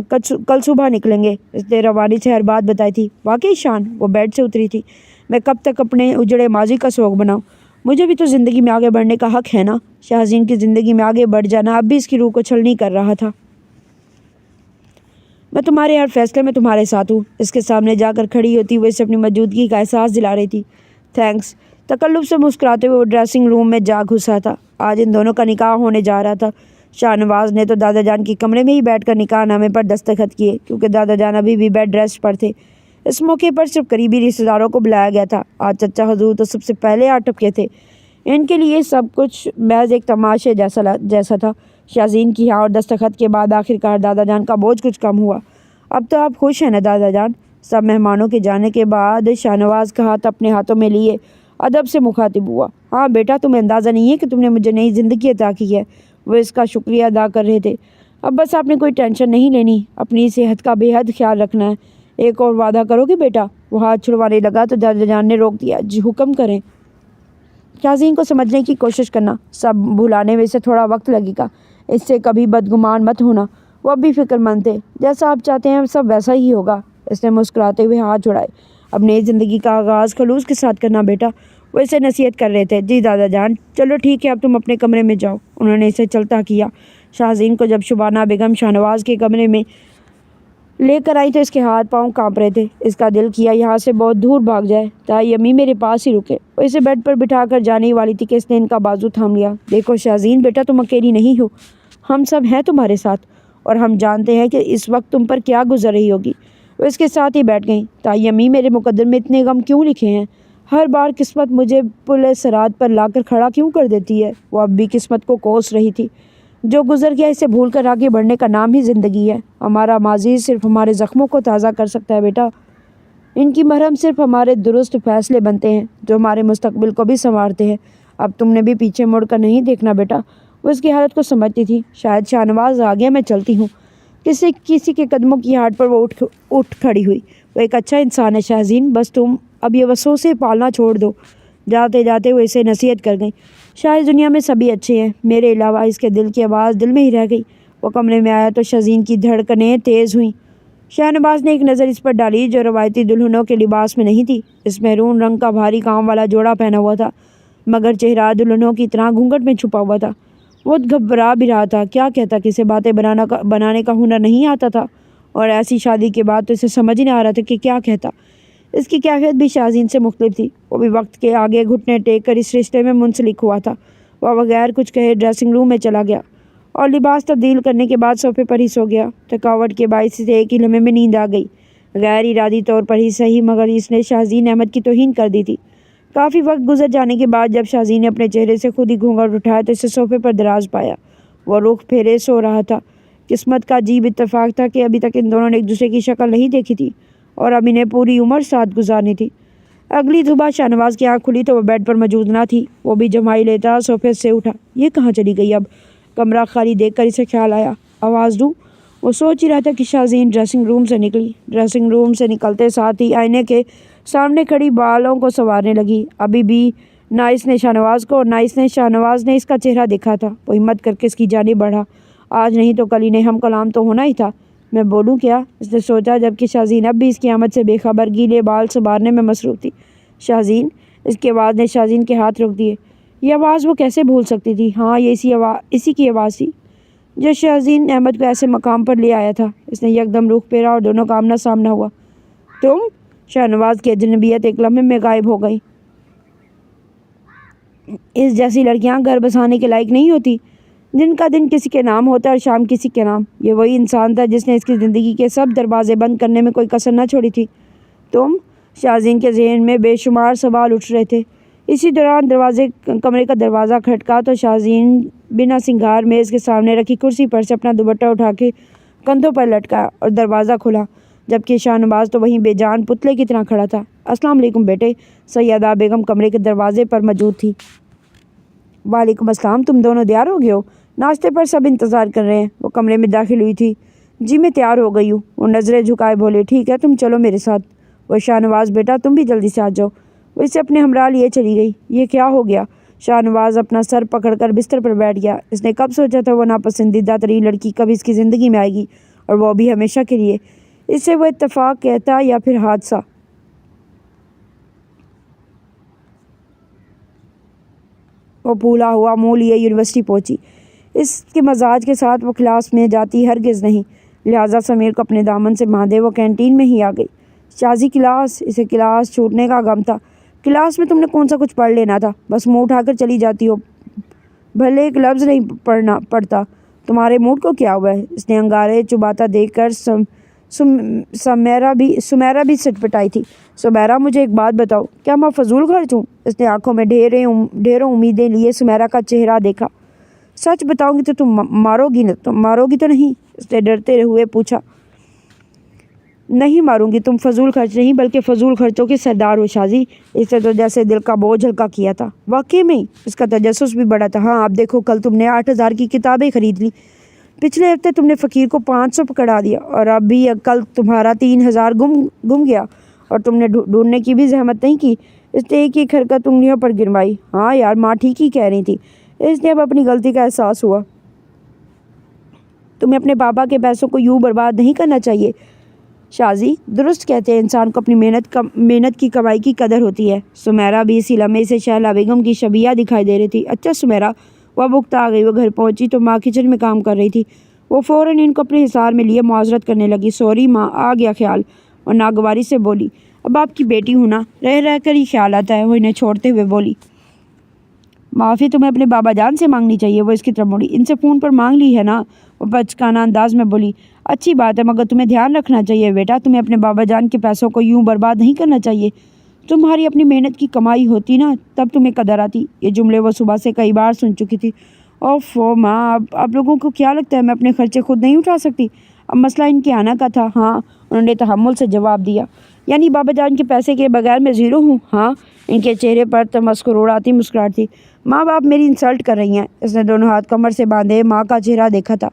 کل صبح نکلیں گے۔ اس نے روانی سے ہر بات بتائی تھی۔ واقعی شان؟ وہ بیڈ سے اتری تھی۔ میں کب تک اپنے اجڑے ماضی کا سوگ بناؤں؟ مجھے بھی تو زندگی میں آگے بڑھنے کا حق ہے نا؟ شاہزین کی زندگی میں آگے بڑھ جانا اب بھی اس کی روح کو چھلنی کر رہا تھا۔ میں تمہارے ہر فیصلے میں تمہارے ساتھ ہوں۔ اس کے سامنے جا کر کھڑی ہوتی وہ اسے اپنی موجودگی کا احساس دلا رہی تھی۔ تھینکس۔ تکلف سے مسکراتے ہوئے وہ ڈریسنگ روم میں جا گھسا تھا۔ آج ان دونوں کا نکاح ہونے جا رہا تھا۔ شاہنواز نے تو دادا جان کی کمرے میں ہی بیٹھ کر نکاح نامے پر دستخط کیے، کیونکہ دادا جان ابھی بھی بیڈ ریسٹ پر تھے۔ اس موقع پر صرف قریبی رشتہ داروں کو بلایا گیا تھا۔ آج چچا حضور تو سب سے پہلے آ ٹپکے تھے۔ ان کے لیے سب کچھ محض ایک تماشے جیسا تھا۔ شاہزین کی ہاں اور دستخط کے بعد آخرکار دادا جان کا بوجھ کچھ کم ہوا۔ اب تو آپ خوش ہیں نا دادا جان؟ سب مہمانوں کے جانے کے بعد شاہنواز کا ہاتھ اپنے ہاتھوں میں لیے ادب سے مخاطب ہوا۔ ہاں بیٹا، تمہیں اندازہ نہیں ہے کہ تم نے مجھے نئی زندگی عطا کی ہے۔ وہ اس کا شکریہ ادا کر رہے تھے۔ اب بس آپ نے کوئی ٹینشن نہیں لینی، اپنی صحت کا بے حد خیال رکھنا ہے۔ ایک اور وعدہ کرو گے بیٹا؟ وہ ہاتھ چھڑوانے لگا تو دادا جان نے روک دیا۔ جی حکم کریں۔ شاہزین کو سمجھنے کی کوشش کرنا، سب بھلانے میں اسے تھوڑا وقت لگے گا، اس سے کبھی بدگمان مت ہونا۔ وہ اب بھی فکر مند تھے۔ جیسا آپ چاہتے ہیں سب ویسا ہی ہوگا۔ اس نے مسکراتے ہوئے ہاتھ چھڑائے۔ اب نئی زندگی کا آغاز خلوص کے ساتھ کرنا بیٹا، وہ اسے نصیحت کر رہے تھے۔ جی دادا جان، چلو ٹھیک ہے، اب تم اپنے کمرے میں جاؤ۔ انہوں نے اسے چلتا کیا۔ شاہزین کو جب شبانہ بیگم شاہنواز کے کمرے میں لے کر آئی تو اس کے ہاتھ پاؤں کانپ رہے تھے۔ اس کا دل کیا یہاں سے بہت دور بھاگ جائے، تائی امی میرے پاس ہی رکے۔ وہ اسے بیڈ پر بٹھا کر جانے والی تھی کہ اس نے ان کا بازو تھام لیا۔ دیکھو شاہزین بیٹا، تم اکیلی نہیں ہو، ہم سب ہیں تمہارے ساتھ، اور ہم جانتے ہیں کہ اس وقت تم پر کیا گزر رہی ہوگی۔ وہ اس کے ساتھ ہی بیٹھ گئیں۔ تائی امی، میرے مقدر میں اتنے غم کیوں لکھے ہیں؟ ہر بار قسمت مجھے پل صراط پر لا کر کھڑا کیوں کر دیتی ہے؟ وہ اب بھی قسمت کو کوس رہی تھی۔ جو گزر گیا اسے بھول کر آگے بڑھنے کا نام ہی زندگی ہے۔ ہمارا ماضی صرف ہمارے زخموں کو تازہ کر سکتا ہے بیٹا۔ ان کی مرہم صرف ہمارے درست فیصلے بنتے ہیں جو ہمارے مستقبل کو بھی سنوارتے ہیں۔ اب تم نے بھی پیچھے مڑ کر نہیں دیکھنا بیٹا۔ وہ اس کی حالت کو سمجھتی تھی۔ شاید شاہنواز آ گیا، میں چلتی ہوں۔ کسی کے قدموں کی ہاٹ پر وہ اٹھ کھڑی ہوئی۔ وہ ایک اچھا انسان ہے شاہزین، بس تم اب یہ وسوسے پالنا چھوڑ دو۔ جاتے جاتے وہ اسے نصیحت کر گئیں۔ شاید دنیا میں سبھی اچھے ہیں میرے علاوہ۔ اس کے دل کی آواز دل میں ہی رہ گئی۔ وہ کمرے میں آیا تو شاہزین کی دھڑکنیں تیز ہوئیں۔ شاہنواز نے ایک نظر اس پر ڈالی جو روایتی دلہنوں کے لباس میں نہیں تھی۔ اس محرون رنگ کا بھاری کام والا جوڑا پہنا ہوا تھا، مگر چہرہ دلہنوں کی طرح گھونگھٹ میں چھپا ہوا تھا۔ وہ گھبرا بھی رہا تھا۔ کیا کہتا کہ اسے باتیں بنانے کا ہنر نہیں آتا تھا، اور ایسی شادی کے بعد تو اسے سمجھ ہی نہ آ رہا تھا کہ کیا کہتا۔ اس کی کیفیت بھی شاہزین سے مختلف تھی۔ وہ بھی وقت کے آگے گھٹنے ٹیک کر اس رشتے میں منسلک ہوا تھا۔ وہ بغیر کچھ کہے ڈریسنگ روم میں چلا گیا اور لباس تبدیل کرنے کے بعد صوفے پر ہی سو گیا۔ تھکاوٹ کے باعث اسے ایک ہی لمحے میں نیند آ گئی۔ غیر ارادی طور پر ہی صحیح، مگر اس نے شاہزین احمد کی توہین کر دی تھی۔ کافی وقت گزر جانے کے بعد جب شاہزین نے اپنے چہرے سے خود ہی گھونگھٹ اٹھایا تو اسے صوفے پر دراز پایا۔ وہ رخ پھیرے سو رہا تھا۔ قسمت کا عجیب اتفاق تھا کہ ابھی تک ان دونوں نے ایک دوسرے کی شکل نہیں دیکھی تھی، اور اب انہیں پوری عمر ساتھ گزارنی تھی۔ اگلی صبح شاہنواز کی آنکھ کھلی تو وہ بیڈ پر موجود نہ تھی۔ وہ بھی جمائی لیتا صوفے سے اٹھا۔ یہ کہاں چلی گئی؟ اب کمرہ خالی دیکھ کر اسے خیال آیا۔ آواز دوں؟ وہ سوچ ہی رہا تھا کہ شاہزین ڈریسنگ روم سے نکلی۔ ڈریسنگ روم سے نکلتے ساتھ ہی آئینے کے سامنے کھڑی بالوں کو سنوارنے لگی۔ ابھی بھی نہ اس نے شاہنواز کو اور نہ شاہنواز نے اس کا چہرہ دیکھا تھا۔ وہ ہمت کر کے اس کی جانب بڑھا۔ آج نہیں تو کل انہیں ہم کلام تو ہونا ہی تھا۔ میں بولوں کیا؟ اس نے سوچا، جبکہ شاہزین اب بھی اس کی آمد سے بے خبر گیلے بال سنوارنے میں مصروف تھی۔ شاہزین! اس کی آواز نے شاہزین کے ہاتھ روک دیے۔ یہ آواز وہ کیسے بھول سکتی تھی؟ ہاں، یہ اسی کی آواز تھی جو شاہزین احمد کو ایسے مقام پر لے آیا تھا۔ اس نے یکدم رخ پھیرا اور دونوں کا آمنا سامنا ہوا۔ تم؟ شاہنواز کی اجنبیت ایک لمحے میں غائب ہو گئی۔ اس جیسی لڑکیاں گھر بسانے کے لائق نہیں ہوتی، جن کا دن کسی کے نام ہوتا ہے اور شام کسی کے نام۔ یہ وہی انسان تھا جس نے اس کی زندگی کے سب دروازے بند کرنے میں کوئی کسر نہ چھوڑی تھی۔ تم؟ شاہزین کے ذہن میں بے شمار سوال اٹھ رہے تھے۔ اسی دوران کمرے کا دروازہ کھٹکا تو شاہزین بنا سنگار میز کے سامنے رکھی کرسی پر سے اپنا دوپٹہ اٹھا کے کندھوں پر لٹکایا اور دروازہ کھلا، جبکہ شاہنواز تو وہیں بے جان پتلے کی طرح کھڑا تھا۔ السلام علیکم بیٹے۔ سیدہ بیگم کمرے کے دروازے پر موجود تھی۔ وعلیکم السلام، تم دونوں تیار ہو گئے ہو؟ ناشتے پر سب انتظار کر رہے ہیں۔ وہ کمرے میں داخل ہوئی تھی۔ جی میں تیار ہو گئی ہوں، وہ نظریں جھکائے بولے۔ ٹھیک ہے، تم چلو میرے ساتھ۔ وہ شاہنواز بیٹا تم بھی جلدی سے آ جاؤ۔ وہ اسے اپنے ہمراہ لیے چلی گئی۔ یہ کیا ہو گیا؟ شاہنواز اپنا سر پکڑ کر بستر پر بیٹھ گیا۔ اس نے کب سوچا تھا وہ ناپسندیدہ ترین لڑکی کبھی اس کی زندگی میں آئے گی، اور وہ بھی ہمیشہ کے لیے۔ اسے وہ اتفاق کہتا یا پھر حادثہ؟ وہ پھولا ہوا منہ لیے یونیورسٹی پہنچی۔ اس کے مزاج کے ساتھ وہ کلاس میں جاتی ہرگز نہیں، لہٰذا سمیر کو اپنے دامن سے باندھے وہ کینٹین میں ہی آ گئی۔ شازی کلاس؟ اسے کلاس چھوٹنے کا غم تھا۔ کلاس میں تم نے کون سا کچھ پڑھ لینا تھا؟ بس منہ اٹھا کر چلی جاتی ہو، بھلے ایک لفظ نہیں پڑھتا۔ تمہارے موڈ کو کیا ہوا ہے؟ اس نے انگارے چباتا دیکھ کر سمیرا بھی سٹپٹائی تھی۔ سمیرا مجھے ایک بات بتاؤ، کیا میں فضول خرچ ہوں؟ اس نے آنکھوں میں ڈھیروں امیدیں لیے سمیرا کا چہرہ دیکھا۔ سچ بتاؤں گی تو تم مارو گی تو نہیں؟ اس نے ڈرتے ہوئے پوچھا۔ نہیں ماروں گی، تم فضول خرچ نہیں بلکہ فضول خرچوں کے سردار ہو شازی۔ اس نے تو جیسے دل کا بوجھ ہلکا کیا تھا۔ واقعی میں اس کا تجسس بھی بڑا تھا۔ ہاں اب دیکھو، کل تم نے 8,000 کی کتابیں خرید لی، پچھلے ہفتے تم نے فقیر کو 500 پکڑا دیا، اور اب بھی کل تمہارا 3,000 گم گیا اور تم نے ڈھونڈنے کی بھی زحمت نہیں کی۔ اس نے ایک حرکت انگلیوں پر گروائی۔ ہاں یار، ماں ٹھیک ہی کہہ رہی تھی۔ اس نے اب اپنی غلطی کا احساس ہوا۔ تمہیں اپنے پاپا کے پیسوں کو یوں برباد نہیں کرنا چاہیے شازی۔ درست کہتے ہیں، انسان کو اپنی محنت کی کمائی کی قدر ہوتی ہے۔ سمیرا بھی اسی لمحے سے شہلا بیگم کی شبیہ دکھائی دے رہی تھی۔ اچھا سمیرا، وہ اب اکتا آ گئی۔ وہ گھر پہنچی تو ماں کچن میں کام کر رہی تھی۔ وہ فوراً ان کو اپنے حصار میں لیے معذرت کرنے لگی۔ سوری ماں، آ گیا خیال، اور ناگواری سے بولی۔ اب آپ کی بیٹی ہوں نا، رہ کر ہی خیال آتا ہے۔ وہ انہیں چھوڑتے ہوئے بولی۔ معافی تمہیں اپنے بابا جان سے مانگنی چاہیے۔ وہ اس کی طرف مڑی۔ ان سے فون پر مانگ لی ہے نا؟ وہ بچکانہ انداز میں بولی۔ اچھی بات ہے، مگر تمہیں دھیان رکھنا چاہیے بیٹا، تمہیں اپنے بابا جان کے پیسوں کو یوں برباد نہیں کرنا چاہیے۔ تمہاری اپنی محنت کی کمائی ہوتی نا، تب تمہیں قدر آتی۔ یہ جملے وہ صبح سے کئی بار سن چکی تھی۔ اوفو ماں، آپ لوگوں کو کیا لگتا ہے میں اپنے خرچے خود نہیں اٹھا سکتی؟ اب مسئلہ ان کے آنا کا تھا۔ ہاں، انہوں نے تحمل سے جواب دیا۔ یعنی بابا جان کے پیسے کے بغیر میں زیرو ہوں؟ ہاں۔ ان کے چہرے پر تمسخر اڑاتی مسکراہٹ تھی۔ ماں باپ میری انسلٹ کر رہی ہیں۔ اس نے دونوں ہاتھ کمر سے باندھے ماں کا چہرہ دیکھا تھا۔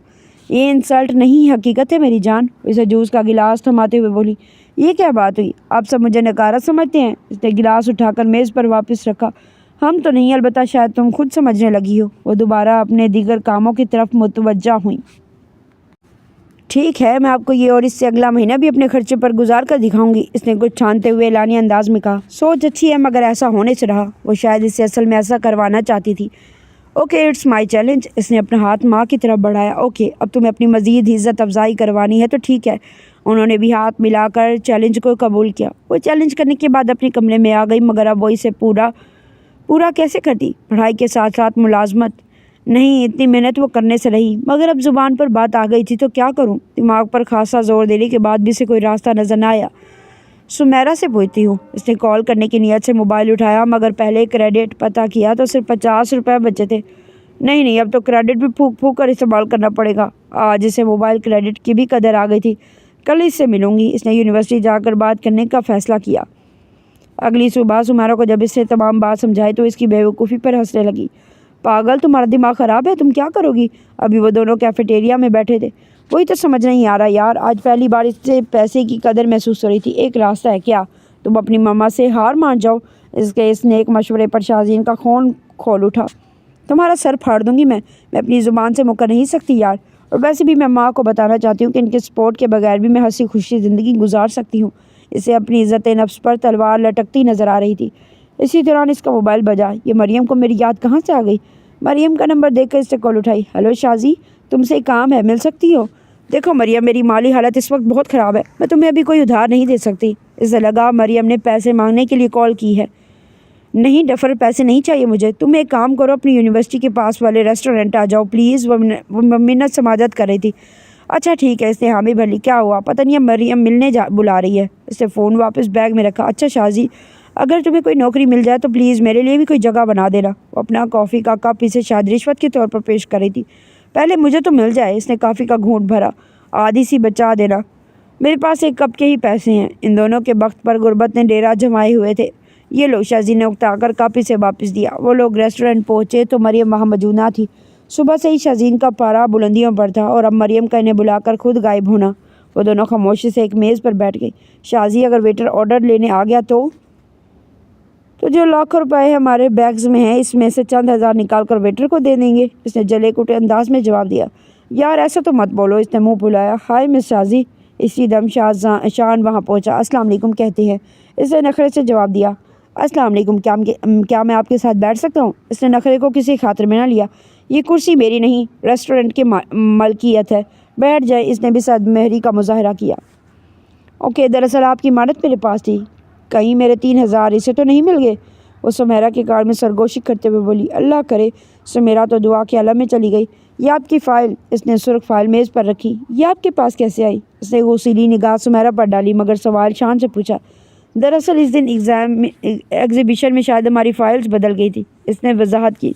یہ انسلٹ نہیں، حقیقت ہے میری جان۔ اسے جوس کا گلاس تھماتے ہوئے بولی۔ یہ کیا بات ہوئی؟ آپ سب مجھے نکارت سمجھتے ہیں؟ اس نے گلاس اٹھا کر میز پر واپس رکھا۔ ہم تو نہیں، البتہ شاید تم خود سمجھنے لگی ہو۔ وہ دوبارہ اپنے دیگر کاموں کی طرف متوجہ ہوئیں۔ ٹھیک ہے، میں آپ کو یہ اور اس سے اگلا مہینہ بھی اپنے خرچے پر گزار کر دکھاؤں گی، اس نے کچھ چھانتے ہوئے اعلانیہ انداز میں کہا۔ سوچ اچھی ہے، مگر ایسا ہونے سے رہا۔ وہ شاید اس سے اصل میں ایسا کروانا چاہتی تھی۔ Okay, it's my challenge. اس نے اپنا ہاتھ ماں کی طرف بڑھایا۔ اوکے، اب تمہیں اپنی مزید عزت افزائی کروانی ہے تو ٹھیک ہے۔ انہوں نے بھی ہاتھ ملا کر چیلنج کو قبول کیا۔ وہ چیلنج کرنے کے بعد اپنے کمرے میں آ گئی، مگر اب وہ اسے پورا کیسے کرتی؟ پڑھائی کے ساتھ ساتھ ملازمت؟ نہیں، اتنی محنت وہ کرنے سے رہی، مگر اب زبان پر بات آ گئی تھی تو کیا کروں؟ دماغ پر خاصا زور دینے کے بعد بھی اسے کوئی راستہ نظر نہ آیا۔ سمیرا سے پوچھتی ہوں۔ اس نے کال کرنے کی نیت سے موبائل اٹھایا، مگر پہلے کریڈٹ پتہ کیا تو صرف 50 روپے بچے تھے۔ نہیں، اب تو کریڈٹ بھی پھونک کر استعمال کرنا پڑے گا۔ آج اسے موبائل کریڈٹ کی بھی قدر آ گئی تھی۔ کل اس سے ملوں گی۔ اس نے یونیورسٹی جا کر بات کرنے کا فیصلہ کیا۔ اگلی صبح سمیرا کو جب اس نے تمام بات سمجھائی تو اس کی بیوقوفی پر ہنسنے لگی۔ پاگل، تمہارا دماغ خراب ہے، تم کیا کرو گی؟ ابھی وہ دونوں کیفیٹیریا میں بیٹھے تھے۔ وہی تو سمجھ نہیں آ رہا یار، آج پہلی بار اس سے پیسے کی قدر محسوس ہو رہی تھی۔ ایک راستہ ہے کیا، تم اپنی ماما سے ہار مان جاؤ۔ اس کے اس نیک مشورے پر شاہزین کا خون کھول اٹھا۔ تمہارا سر پھاڑ دوں گی میں اپنی زبان سے مکر نہیں سکتی یار، اور ویسے بھی میں ماں کو بتانا چاہتی ہوں کہ ان کے سپورٹ کے بغیر بھی میں ہنسی خوشی زندگی گزار سکتی ہوں۔ اسے اپنی عزت نفس پر تلوار لٹکتی نظر آ رہی تھی۔ اسی دوران اس کا موبائل بجا۔ یہ مریم کو میری یاد کہاں سے آ گئی؟ مریم کا نمبر دیکھ کر اس نے کال اٹھائی۔ ہلو شازی، تم سے ایک کام ہے، مل سکتی ہو؟ دیکھو مریم، میری مالی حالت اس وقت بہت خراب ہے، میں تمہیں ابھی کوئی ادھار نہیں دے سکتی۔ اسے لگا مریم نے پیسے مانگنے کے لیے کال کی ہے۔ نہیں ڈفر، پیسے نہیں چاہیے مجھے، تم ایک کام کرو، اپنی یونیورسٹی کے پاس والے ریسٹورنٹ آ جاؤ پلیز۔ وہ منت سماجت کر رہی تھی۔ اچھا ٹھیک ہے، اس نے حامی بھر لی۔ کیا ہوا؟ پتہ نہیں مریم ملنے بلا رہی ہے۔ اس نے فون واپس بیگ میں رکھا۔ اچھا شازی، اگر تمہیں کوئی نوکری مل جائے تو پلیز میرے لیے بھی کوئی جگہ بنا دینا۔ وہ اپنا کافی کا کپ اسے شاید رشوت کے طور پر پیش کر رہی تھی۔ پہلے مجھے تو مل جائے۔ اس نے کافی کا گھونٹ بھرا۔ آدھی سی بچا دینا، میرے پاس ایک کپ کے ہی پیسے ہیں۔ ان دونوں کے وقت پر غربت نے ڈیرا جمائے ہوئے تھے۔ یہ لو، شازی نے اکتا کر کپ اسے واپس دیا۔ وہ لوگ ریسٹورنٹ پہنچے تو مریم وہاں موجود نہ تھی۔ صبح سے ہی شازین کا پارا بلندیوں پر تھا، اور اب مریم کا انہیں بلا کر خود غائب ہونا۔ وہ دونوں خاموشی سے ایک میز پر بیٹھ گئی۔ شازی، اگر ویٹر آرڈر لینے آ گیا تو جو لاکھوں روپے ہمارے بیگز میں ہیں، اس میں سے چند ہزار نکال کر ویٹر کو دے دیں گے۔ اس نے جلے کوٹے انداز میں جواب دیا۔ یار ایسا تو مت بولو۔ اس نے منہ پھلایا۔ ہائے مس شازی۔ اسی دم شان وہاں پہنچا۔ السلام علیکم کہتے ہیں، اس نے نخرے سے جواب دیا۔ السلام علیکم، کیا میں آپ کے ساتھ بیٹھ سکتا ہوں؟ اس نے نخرے کو کسی خاطر میں نہ لیا۔ یہ کرسی میری نہیں، ریسٹورنٹ کی ملکیت ہے، بیٹھ جائے۔ اس نے بھی صد مہری کا مظاہرہ کیا۔ اوکے، دراصل آپ کی امانت میرے پاس تھی، کہیں میرے 3,000 اسے تو نہیں مل گئے؟ وہ سمیرا کے کار میں سرگوشی کرتے ہوئے بولی۔ اللہ کرے۔ سمیرا تو دعا کے عالم میں چلی گئی۔ یہ آپ کی فائل۔ اس نے سرخ فائل میز پر رکھی۔ یہ آپ کے پاس کیسے آئی؟ اس نے غصیلی نگاہ سمیرا پر ڈالی مگر سوال شان سے پوچھا۔ دراصل اس دن ایگزیبیشن میں شاید ہماری فائلز بدل گئی تھی، اس نے وضاحت کی۔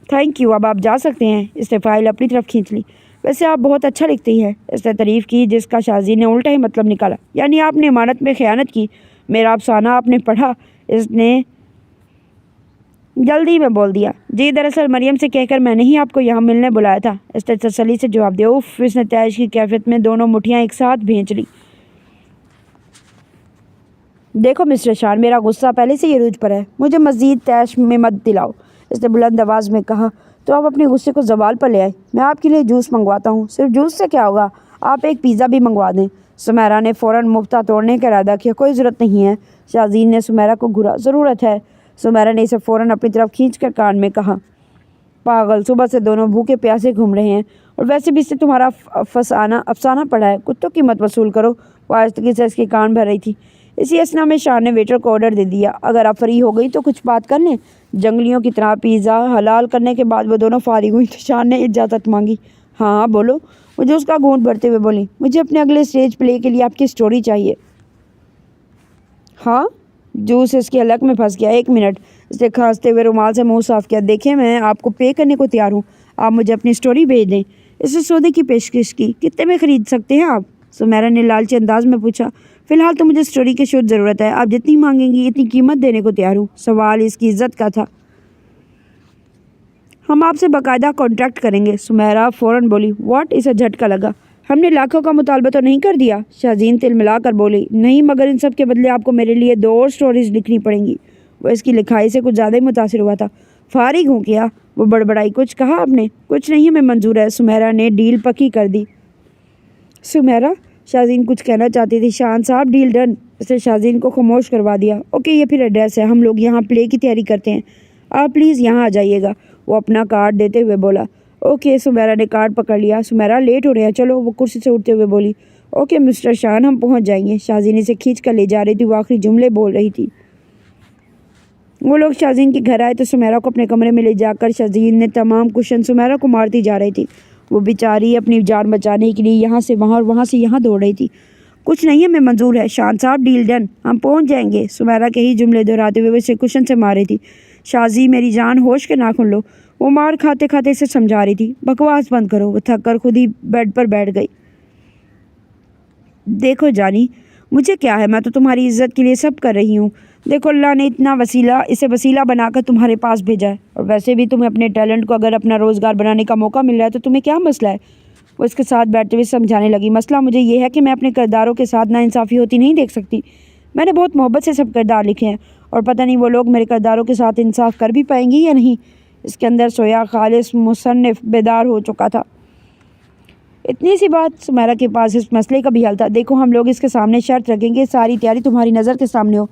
تھینک یو، اب آپ جا سکتے ہیں۔ اس نے فائل اپنی طرف کھینچ لی۔ ویسے آپ بہت اچھا لکھتی ہیں، اس نے تعریف کی جس کا شازی نے الٹا ہی مطلب نکالا۔ یعنی آپ نے امانت میں خیانت کی؟ میرا افسانہ آپ نے پڑھا؟ اس نے جلدی میں بول دیا۔ جی دراصل مریم سے کہہ کر میں نے ہی آپ کو یہاں ملنے بلایا تھا، اس نے تسلی سے جواب دیا۔ اف، اس نے تیش کی کیفیت میں دونوں مٹھیاں ایک ساتھ بھینچ لی۔ دیکھو مسٹر شان، میرا غصہ پہلے سے ہی عروج پر ہے، مجھے مزید تیش میں مت دلاؤ، اس نے بلند آواز میں کہا۔ تو آپ اپنے غصے کو زوال پر لے آئے، میں آپ کے لیے جوس منگواتا ہوں۔ صرف جوس سے کیا ہوگا، آپ ایک پیزا بھی منگوا دیں۔ سمیرا نے فوراً مفتہ توڑنے کا ارادہ کیا۔ کوئی ضرورت نہیں ہے، شازین نے سمیرا کو گھورا۔ ضرورت ہے، سمیرا نے اسے فوراً اپنی طرف کھینچ کر کان میں کہا۔ پاگل، صبح سے دونوں بھوکے پیاسے گھوم رہے ہیں، اور ویسے بھی اس نے تمہارا افسانہ پڑھا ہے، کتوں کی مت وصول کرو۔ وہ آہستگی سے اس کے کان بھر رہی تھی۔ اسی اثنا میں شان نے ویٹر کو آرڈر دے دیا۔ اگر آپ فری ہو گئی تو کچھ بات کر لیں۔ جنگلیوں کی طرح پیزا حلال کرنے کے بعد وہ دونوں فارغ ہوئی تو شان نے اجازت مانگی۔ ہاں بولو، مجھے اس کا گھونٹ بھرتے ہوئے بولی۔ مجھے اپنے اگلے اسٹیج پلے کے لیے آپ کی اسٹوری چاہیے۔ ہاں؟ جوس اس کی حلق میں پھنس گیا۔ ایک منٹ، اس نے کھانستے ہوئے رومال سے منہ صاف کیا۔ دیکھیں، میں آپ کو پے کرنے کو تیار ہوں، آپ مجھے اپنی اسٹوری بھیج دیں۔ اس نے سودے کی پیشکش کی۔ کتنے میں خرید سکتے ہیں آپ؟ سمیرا نے لالچی انداز میں پوچھا۔ فی الحال تو مجھے اسٹوری کی شدھ ضرورت ہے، آپ جتنی مانگیں گی اتنی قیمت دینے کو تیار ہوں۔ سوال اس کی عزت کا تھا۔ ہم آپ سے باقاعدہ کانٹریکٹ کریں گے، سمیرا فوراً بولی۔ واٹ؟ اسے جھٹکا لگا۔ ہم نے لاکھوں کا مطالبہ تو نہیں کر دیا؟ شازین تل ملا کر بولی۔ نہیں، مگر ان سب کے بدلے آپ کو میرے لیے 2 اور اسٹوریز لکھنی پڑیں گی۔ وہ اس کی لکھائی سے کچھ زیادہ ہی متاثر ہوا تھا۔ فارغ ہوں کیا؟ وہ بڑبڑائی۔ کچھ کہا آپ نے؟ کچھ نہیں، ہمیں منظور ہے۔ سمیرا نے ڈیل پکی کر دی۔ سمیرا، شازین کچھ کہنا چاہتی تھی۔ شان صاحب، ڈیل ڈن، اس نے شازین کو خاموش کروا دیا۔ اوکے، یہ پھر ایڈریس ہے، ہم لوگ یہاں پلے کی تیاری کرتے ہیں، آپ پلیز یہاں آ جائیے گا۔ وہ اپنا کارڈ دیتے ہوئے بولا۔ اوکے، سمیرا نے کارڈ پکڑ لیا۔ سمیرا، لیٹ ہو رہے ہیں، چلو، وہ کرسی سے اٹھتے ہوئے بولی۔ اوکے مسٹر شان، ہم پہنچ جائیں گے۔ شازین اسے کھینچ کر لے جا رہی تھی، وہ آخری جملے بول رہی تھی۔ وہ لوگ شازین کے گھر آئے تو سمیرا کو اپنے کمرے میں لے جا کر شازین نے تمام کوشن سمیرا کو مارتی جا رہی تھی۔ وہ بیچاری اپنی جان بچانے کے لیے یہاں سے وہاں اور وہاں سے یہاں دوڑ رہی تھی۔ کچھ نہیں، ہمیں منظور ہے شان صاحب، ڈیل ڈن، ہم پہنچ جائیں گے۔ سمیرا کے ہی جملے دہراتے ہوئے وہ اسے کوشن سے مار رہی تھی۔ شازی، میری جان، ہوش کے ناخن لو، وہ مار کھاتے کھاتے اسے سمجھا رہی تھی۔ بکواس بند کرو۔ وہ تھک کر خود ہی بیڈ پر بیٹھ گئی۔ دیکھو جانی، مجھے کیا ہے، میں تو تمہاری عزت کے لیے سب کر رہی ہوں۔ دیکھو، اللہ نے اسے وسیلہ بنا کر تمہارے پاس بھیجا ہے، اور ویسے بھی تمہیں اپنے ٹیلنٹ کو اگر اپنا روزگار بنانے کا موقع مل رہا ہے تو تمہیں کیا مسئلہ ہے؟ وہ اس کے ساتھ بیٹھتے ہوئے سمجھانے لگی، مسئلہ مجھے یہ ہے کہ میں اپنے کرداروں کے ساتھ ناانصافی ہوتی نہیں دیکھ سکتی۔ میں نے بہت محبت سے سب کردار لکھے ہیں اور پتہ نہیں وہ لوگ میرے کرداروں کے ساتھ انصاف کر بھی پائیں گی یا نہیں۔ اس کے اندر سویا خالص مصنف بیدار ہو چکا تھا۔ اتنی سی بات، سمیرا کے پاس اس مسئلے کا بھی حل تھا۔ دیکھو، ہم لوگ اس کے سامنے شرط رکھیں گے، ساری تیاری تمہاری نظر کے سامنے ہو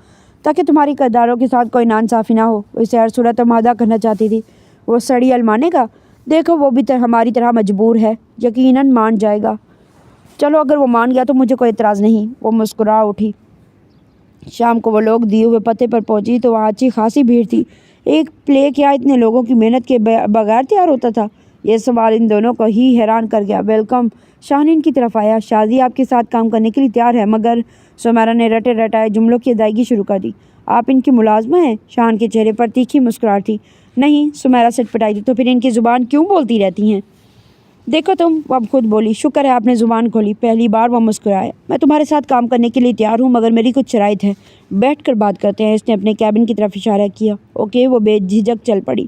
تاکہ تمہاری کرداروں کے ساتھ کوئی ناانصافی نہ ہو۔ اسے ہر صورت آمادہ کرنا چاہتی تھی۔ وہ سڑی المانے کا، دیکھو وہ بھی ہماری طرح مجبور ہے، یقیناً مان جائے گا۔ چلو اگر وہ مان گیا تو مجھے کوئی اعتراض نہیں۔ وہ مسکرا اٹھی۔ شام کو وہ لوگ دیے ہوئے پتے پر پہنچی تو وہاں اچھی خاصی بھیڑ تھی۔ ایک پلے کیا اتنے لوگوں کی محنت کے بغیر تیار ہوتا تھا؟ یہ سوال ان دونوں کو ہی حیران کر گیا۔ ویلکم شاہین کی طرف آیا۔ شازی آپ کے ساتھ کام کرنے کے لیے تیار ہے، مگر سمیرا نے رٹے رٹائے جملوں کی ادائیگی شروع کر دی۔ آپ ان کی ملازمہ ہیں؟ شاہین کے چہرے پر تیکھی مسکراہٹ تھی۔ نہیں، سمیرا سٹ پٹائی تھی۔ تو پھر ان کی زبان کیوں بولتی رہتی ہیں؟ دیکھو تم، وہ اب خود بولی۔ شکر ہے آپ نے زبان کھولی۔ پہلی بار وہ مسکرایا۔ میں تمہارے ساتھ کام کرنے کے لیے تیار ہوں، مگر میری کچھ شرائط ہے۔ بیٹھ کر بات کرتے ہیں۔ اس نے اپنے کیبن کی طرف اشارہ کیا۔ اوکے، وہ بے جھجک چل پڑی۔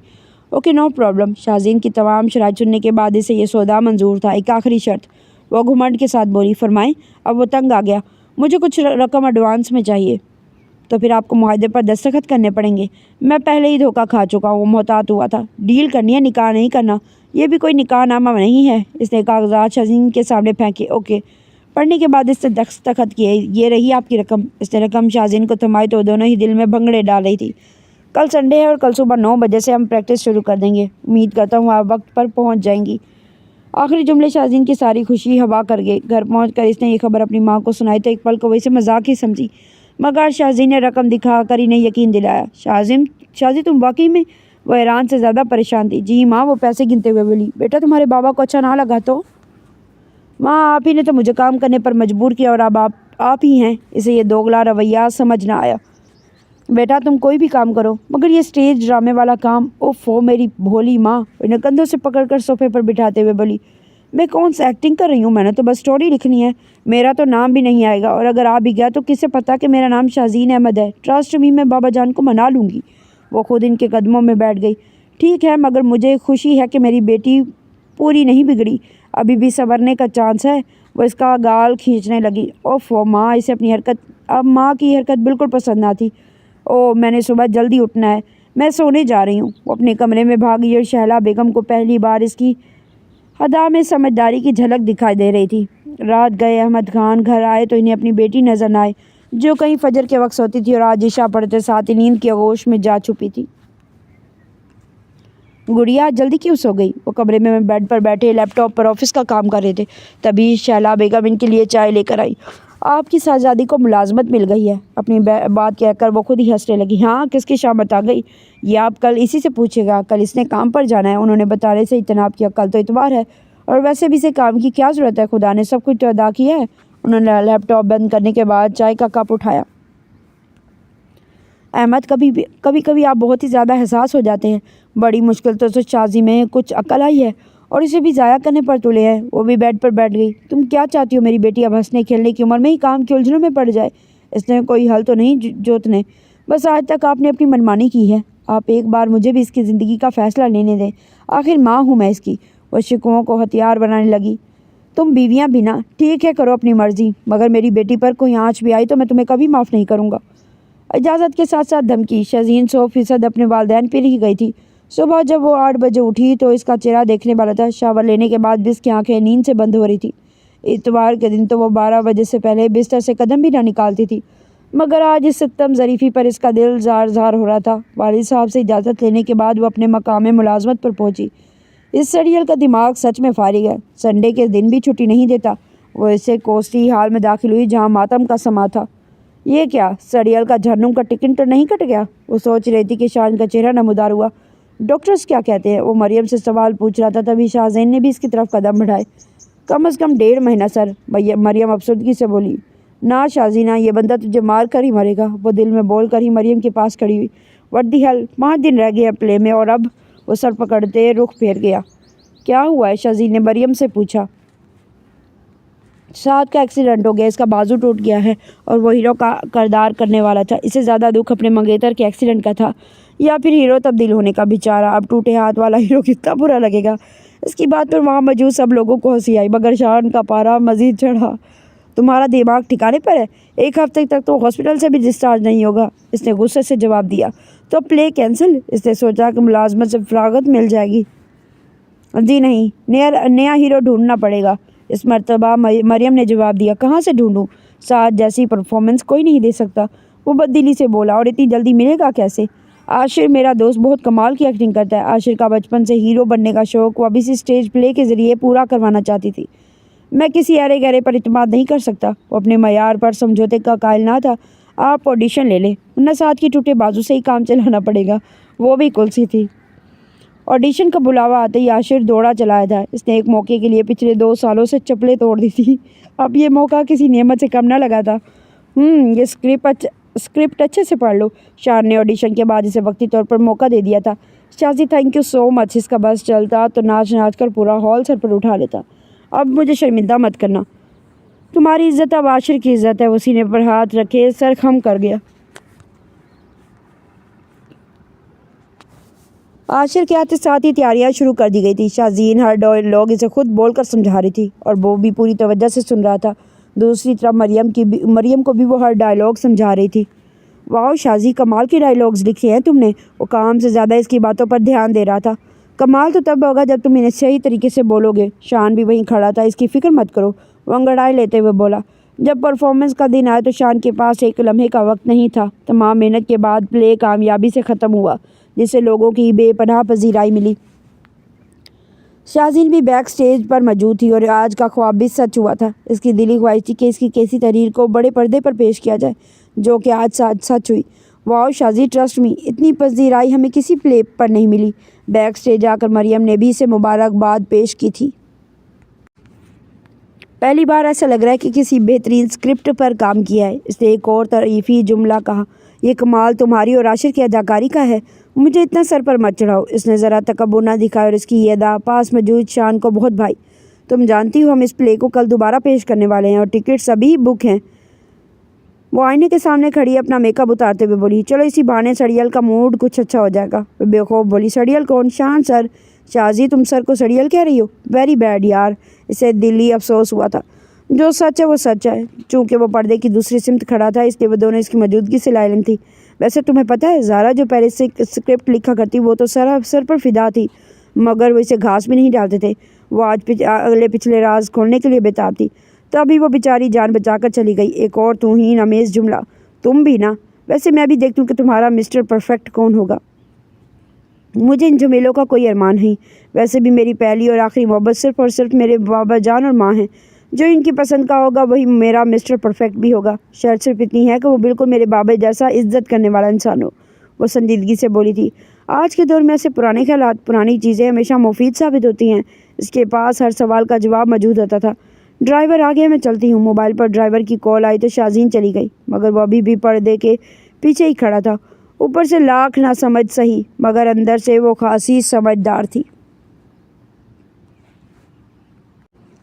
Okay, no problem. شازین کی تمام شرائط سننے کے بعد اسے یہ سودا منظور تھا۔ ایک آخری شرط، وہ گھمنڈ کے ساتھ بولی۔ فرمائیں۔ اب وہ تنگ آ گیا۔ مجھے کچھ رقم ایڈوانس میں چاہیے۔ تو پھر آپ کو معاہدے پر دستخط کرنے پڑیں گے۔ میں پہلے ہی دھوکہ کھا چکا ہوں۔ وہ محتاط ہوا تھا۔ ڈیل کرنی ہے، نکاح نہیں کرنا۔ یہ بھی کوئی نکاح نامہ نہیں ہے۔ اس نے کاغذات شازین کے سامنے پھینکے۔ اوکے۔ پڑھنے کے بعد اس نے دستخط کیے۔ یہ رہی آپ کی رقم۔ اس نے رقم شازین کو تھمائی تو دونوں ہی دل میں بھنگڑے ڈال رہی تھی۔ کل سنڈے ہے اور کل صبح 9 بجے سے ہم پریکٹس شروع کر دیں گے۔ امید کرتا ہوں آپ وقت پر پہنچ جائیں گی۔ آخری جملے شازین کی ساری خوشی ہوا کر گئے۔ گھر پہنچ کر اس نے یہ خبر اپنی ماں کو سنائی تو ایک پل کو وہ اسے مذاق ہی سمجھی، مگر شازین نے رقم دکھا کر انہیں یقین دلایا۔ شازی تم واقعی میں؟ وہ حیران سے زیادہ پریشان تھی۔ جی ماں، وہ پیسے گنتے ہوئے بولی۔ بیٹا تمہارے بابا کو اچھا نہ لگا تو؟ ماں، آپ ہی نے تو مجھے کام کرنے پر مجبور کیا اور اب آپ ہی ہیں۔ اسے یہ دوگلا رویہ سمجھ نہ آیا۔ بیٹا تم کوئی بھی کام کرو، مگر یہ اسٹیج ڈرامے والا کام، اوفو میری بھولی ماں، انہیں کندھوں سے پکڑ کر صوفے پر بٹھاتے ہوئے بولی۔ میں کون سا ایکٹنگ کر رہی ہوں؟ میں نے تو بس اسٹوری لکھنی ہے۔ میرا تو نام بھی نہیں آئے گا، اور اگر آ بھی گیا تو کسے پتا کہ میرا نام شازین احمد ہے؟ ٹرسٹ می، میں بابا جان کو منا لوں گی۔ وہ خود ان کے قدموں میں بیٹھ گئی۔ ٹھیک ہے، مگر مجھے خوشی ہے کہ میری بیٹی پوری نہیں بگڑی، ابھی بھی سنورنے کا چانس ہے۔ وہ اس کا گال کھینچنے لگی۔ اوفو ماں، اسے اپنی حرکت، اب ماں کی حرکت بالکل پسند نہ تھی۔ او، میں نے صبح جلدی اٹھنا ہے، میں سونے جا رہی ہوں۔ وہ اپنے کمرے میں بھاگی اور شہلا بیگم کو پہلی بار اس کی ادا میں سمجھداری کی جھلک دکھائی دے رہی تھی۔ رات گئے احمد خان گھر آئے تو انہیں اپنی بیٹی نظر نہ آئی، جو کہیں فجر کے وقت سوتی تھی اور آج عشاء پڑھتے ساتھ ہی نیند کی آغوش میں جا چھپی تھی۔ گڑیا جلدی کیوں سو گئی؟ وہ کمرے میں بیڈ پر بیٹھے لیپ ٹاپ پر آفس کا کام کر رہے تھے۔ تبھی شہلا بیگم ان کے لیے چائے لے کر آئی۔ آپ کی شہزادی کو ملازمت مل گئی ہے؟ اپنی بات کہہ کر وہ خود ہی ہنسنے لگی۔ ہاں، کس کی شامت آ گئی؟ یہ آپ کل اسی سے پوچھے گا، کل اس نے کام پر جانا ہے۔ انہوں نے بتانے سے اجتناب کیا۔ کل تو اتوار ہے، اور ویسے بھی اسے کام کی کیا ضرورت ہے؟ خدا نے سب کچھ تو ادا کیا ہے۔ انہوں نے لیپ ٹاپ بند کرنے کے بعد چائے کا کپ اٹھایا۔ احمد، کبھی آپ بہت ہی زیادہ حساس ہو جاتے ہیں۔ بڑی مشکل تو شازی میں کچھ عقل آئی ہے اور اسے بھی ضائع کرنے پر تلے ہیں۔ وہ بھی بیڈ پر بیٹھ گئی۔ تم کیا چاہتی ہو میری بیٹی اب ہنسنے کھیلنے کی عمر میں ہی کام کی الجھنوں میں پڑ جائے؟ اس نے کوئی حل تو نہیں جوتنے، بس آج تک آپ نے اپنی منمانی کی ہے۔ آپ ایک بار مجھے بھی اس کی زندگی کا فیصلہ لینے دیں، آخر ماں ہوں میں اس کی۔ وہ شکووں کو ہتھیار بنانے لگی۔ تم بیویاں بھی نہ، ٹھیک ہے کرو اپنی مرضی، مگر میری بیٹی پر کوئی آنچ بھی آئی تو میں تمہیں کبھی معاف نہیں کروں گا۔ اجازت کے ساتھ ساتھ دھمکی۔ شازین 100% اپنے والدین پر ہی گئی تھی۔ صبح جب وہ 8 بجے اٹھی تو اس کا چہرہ دیکھنے والا تھا۔ شاور لینے کے بعد بھی اس کی آنکھیں نیند سے بند ہو رہی تھی۔ اتوار کے دن تو وہ 12 بجے سے پہلے بستر سے قدم بھی نہ نکالتی تھی، مگر آج اس ستم ظریفی پر اس کا دل زار زار ہو رہا تھا۔ والد صاحب سے اجازت لینے کے بعد وہ اپنے مقام ملازمت پر پہنچی۔ اس سڑیل کا دماغ سچ میں فارغ ہے، سنڈے کے دن بھی چھٹی نہیں دیتا۔ وہ اسے کوسٹی ہال میں داخل ہوئی جہاں ماتم کا سما تھا۔ یہ کیا، سڑیل کا جہنم کا ٹکٹ تو نہیں کٹ گیا؟ وہ سوچ رہی تھی کہ شان کا چہرہ نمودار ہوا۔ ڈاکٹرز کیا کہتے ہیں؟ وہ مریم سے سوال پوچھ رہا تھا، تبھی شازین نے بھی اس کی طرف قدم بڑھائے۔ کم از کم 1.5 مہینہ سر، مریم افسردگی سے بولی۔ نہ شازینہ، یہ بندہ تجھے مار کر ہی مرے گا۔ وہ دل میں بول کر ہی مریم کے پاس کھڑی ہوئی۔ وٹ دی ہیل، 5 دن رہ گئے پلے میں اور اب؟ وہ سر پکڑتے رخ پھیر گیا۔ کیا ہوا ہے؟ شازین نے مریم سے پوچھا۔ ساتھ کا ایکسیڈنٹ ہو گیا، اس کا بازو ٹوٹ گیا ہے اور وہ ہیرو کا کردار کرنے والا تھا۔ اسے زیادہ دکھ اپنے منگیتر کے ایکسیڈنٹ کا تھا یا پھر ہیرو تبدیل ہونے کا؟ بیچارہ، اب ٹوٹے ہاتھ والا ہیرو کتنا برا لگے گا۔ اس کی بات پر وہاں موجود سب لوگوں کو ہنسی آئی، مگر شان کا پارا مزید چڑھا۔ تمہارا دماغ ٹھکانے پر ہے؟ 1 ہفتے تک تو ہاسپٹل سے بھی ڈسچارج نہیں ہوگا، اس نے غصے سے جواب دیا۔ تو پلے کینسل؟ اس نے سوچا کہ ملازمت سے فراغت مل جائے گی۔ جی نہیں، نیا ہیرو ڈھونڈنا پڑے گا، اس مرتبہ مریم نے جواب دیا۔ کہاں سے ڈھونڈوں؟ ساتھ جیسی پرفارمنس کوئی نہیں دے سکتا، وہ بددلی سے بولا۔ اور اتنی جلدی ملے گا کیسے؟ عاشر میرا دوست بہت کمال کی ایکٹنگ کرتا ہے۔ عاشر کا بچپن سے ہیرو بننے کا شوق وہ ابھی سے اسٹیج پلے کے ذریعے پورا کروانا چاہتی تھی۔ میں کسی ارے گہرے پر اعتماد نہیں کر سکتا، وہ اپنے معیار پر سمجھوتے کا قائل نہ تھا۔ آپ آڈیشن لے لیں، ورنہ ساتھ کی ٹوٹے بازو سے ہی کام چلانا پڑے گا۔ وہ بھی کلسی تھی۔ آڈیشن کا بلاوا آتے ہی عاشر دوڑا چلایا تھا۔ اس نے ایک موقع کے لیے پچھلے 2 سالوں سے چپلیں توڑ دی تھی، اب یہ موقع کسی نعمت سے کم نہ لگا تھا۔ یہ اسکرپٹ اچھے سے پڑھ لو۔ شان نے آڈیشن کے بعد اسے وقتی طور پر موقع دے دیا تھا۔ شازی تھینک یو سو مچ، اس کا بس چلتا تو ناچ ناچ کر پورا ہال سر پر اٹھا لیتا۔ اب مجھے شرمندہ مت کرنا۔ تمہاری عزت اب عاشر کی عزت ہے، وہ سینے پر ہاتھ رکھے سر خم کر گیا۔ عاشر کے آتے ساتھ ہی تیاریاں شروع کر دی گئی تھی۔ شازین ہر ڈائلاگ اسے خود بول کر سمجھا رہی تھی اور وہ بھی پوری توجہ سے سن رہا تھا۔ دوسری طرف مریم کو بھی وہ ہر ڈائلاگ سمجھا رہی تھی۔ واؤ شازی، کمال کے ڈائلاگز لکھے ہیں تم نے۔ وہ کام سے زیادہ اس کی باتوں پر دھیان دے رہا تھا۔ کمال تو تب ہوگا جب تم انہیں صحیح طریقے سے بولو گے۔ شان بھی وہیں کھڑا تھا۔ اس کی فکر مت کرو، وہ انگڑائے لیتے ہوئے بولا۔ جب پرفارمنس کا دن آیا تو شان کے پاس ایک لمحے کا وقت نہیں تھا۔ تمام محنت کے بعد پلے کامیابی سے ختم ہوا، جس سے لوگوں کی بے پناہ پذیرائی ملی۔ شازین بھی بیک سٹیج پر موجود تھی اور آج کا خواب بھی سچ ہوا تھا۔ اس کی دلی خواہش تھی کہ اس کی کیسی تحریر کو بڑے پردے پر پیش کیا جائے، جو کہ آج سچ ہوئی۔ واؤ شازی، ٹرسٹ می، اتنی پذیرائی ہمیں کسی پلے پر نہیں ملی۔ بیک سٹیج آ کر مریم نے بھی اسے مبارکباد پیش کی تھی۔ پہلی بار ایسا لگ رہا ہے کہ کسی بہترین اسکرپٹ پر کام کیا ہے، اس نے ایک اور تعریفی جملہ کہا۔ یہ کمال تمہاری اور عاشر کی اداکاری کا ہے، مجھے اتنا سر پر مت چڑھاؤ۔ اس نے ذرا تکبر نہ دکھایا اور اس کی یہ ادا پاس موجود شان کو بہت بھائی۔ تم جانتی ہو ہم اس پلے کو کل دوبارہ پیش کرنے والے ہیں اور ٹکٹس ابھی بک ہیں۔ وہ آئینے کے سامنے کھڑی اپنا میک اپ اتارتے ہوئے بولی۔ چلو اسی بہانے سڑیل کا موڈ کچھ اچھا ہو جائے گا۔ وہ بے خوف بولی۔ سڑیل کون؟ شان سر۔ شازی تم سر کو سڑیل کہہ رہی ہو؟ ویری بیڈ یار، اسے دلی افسوس ہوا تھا۔ جو سچ ہے وہ سچ ہے۔ چونکہ وہ پردے کی دوسری سمت کھڑا تھا، اس لیے وہ دونوں اس کی موجودگی سے لاعلم تھی۔ ویسے تمہیں پتہ ہے زارا جو پہلے سے اسکرپٹ لکھا کرتی وہ تو سر پر فدا تھی، مگر وہ اسے گھاس بھی نہیں ڈالتے تھے۔ وہ آج اگلے پچھلے راز کھولنے کے لیے بےتاب تھی، تبھی وہ بیچاری جان بچا کر چلی گئی۔ ایک اور توہین امیز جملہ، تم بھی نا۔ ویسے میں بھی دیکھتی ہوں کہ تمہارا مسٹر پرفیکٹ کون ہوگا۔ مجھے ان جمیلوں کا کوئی ارمان نہیں۔ ویسے بھی میری پہلی اور آخری محبت صرف اور صرف میرے بابا جان اور ماں ہیں۔ جو ان کی پسند کا ہوگا وہی میرا مسٹر پرفیکٹ بھی ہوگا۔ شرط صرف اتنی ہے کہ وہ بالکل میرے بابا جیسا عزت کرنے والا انسان ہو، وہ سنجیدگی سے بولی تھی۔ آج کے دور میں ایسے پرانے خیالات، پرانی چیزیں ہمیشہ مفید ثابت ہوتی ہیں۔ اس کے پاس ہر سوال کا جواب موجود ہوتا تھا۔ ڈرائیور آ گیا، میں چلتی ہوں۔ موبائل پر ڈرائیور کی کال آئی تو شازین چلی گئی، مگر وہ ابھی بھی پردے کے پیچھے ہی کھڑا تھا۔ اوپر سے لاکھ نہ سمجھ سہی، مگر اندر سے وہ خاصی سمجھدار تھی۔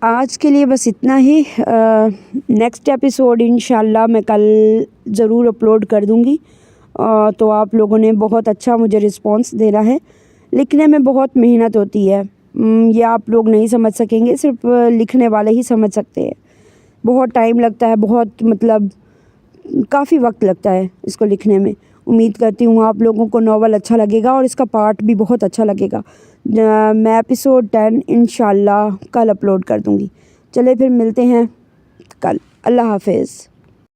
آج کے لیے بس اتنا ہی۔ نیکسٹ ایپیسوڈ انشاءاللہ میں کل ضرور اپلوڈ کر دوں گی۔ تو آپ لوگوں نے بہت اچھا مجھے رسپانس دینا ہے۔ لکھنے میں بہت محنت ہوتی ہے، یہ آپ لوگ نہیں سمجھ سکیں گے، صرف لکھنے والے ہی سمجھ سکتے ہیں۔ بہت ٹائم لگتا ہے، بہت کافی وقت لگتا ہے اس کو لکھنے میں۔ امید کرتی ہوں آپ لوگوں کو ناول اچھا لگے گا اور اس کا پارٹ بھی بہت اچھا لگے گا۔ میں ایپیسوڈ 10 انشاءاللہ کل اپلوڈ کر دوں گی۔ چلے پھر ملتے ہیں کل۔ اللہ حافظ۔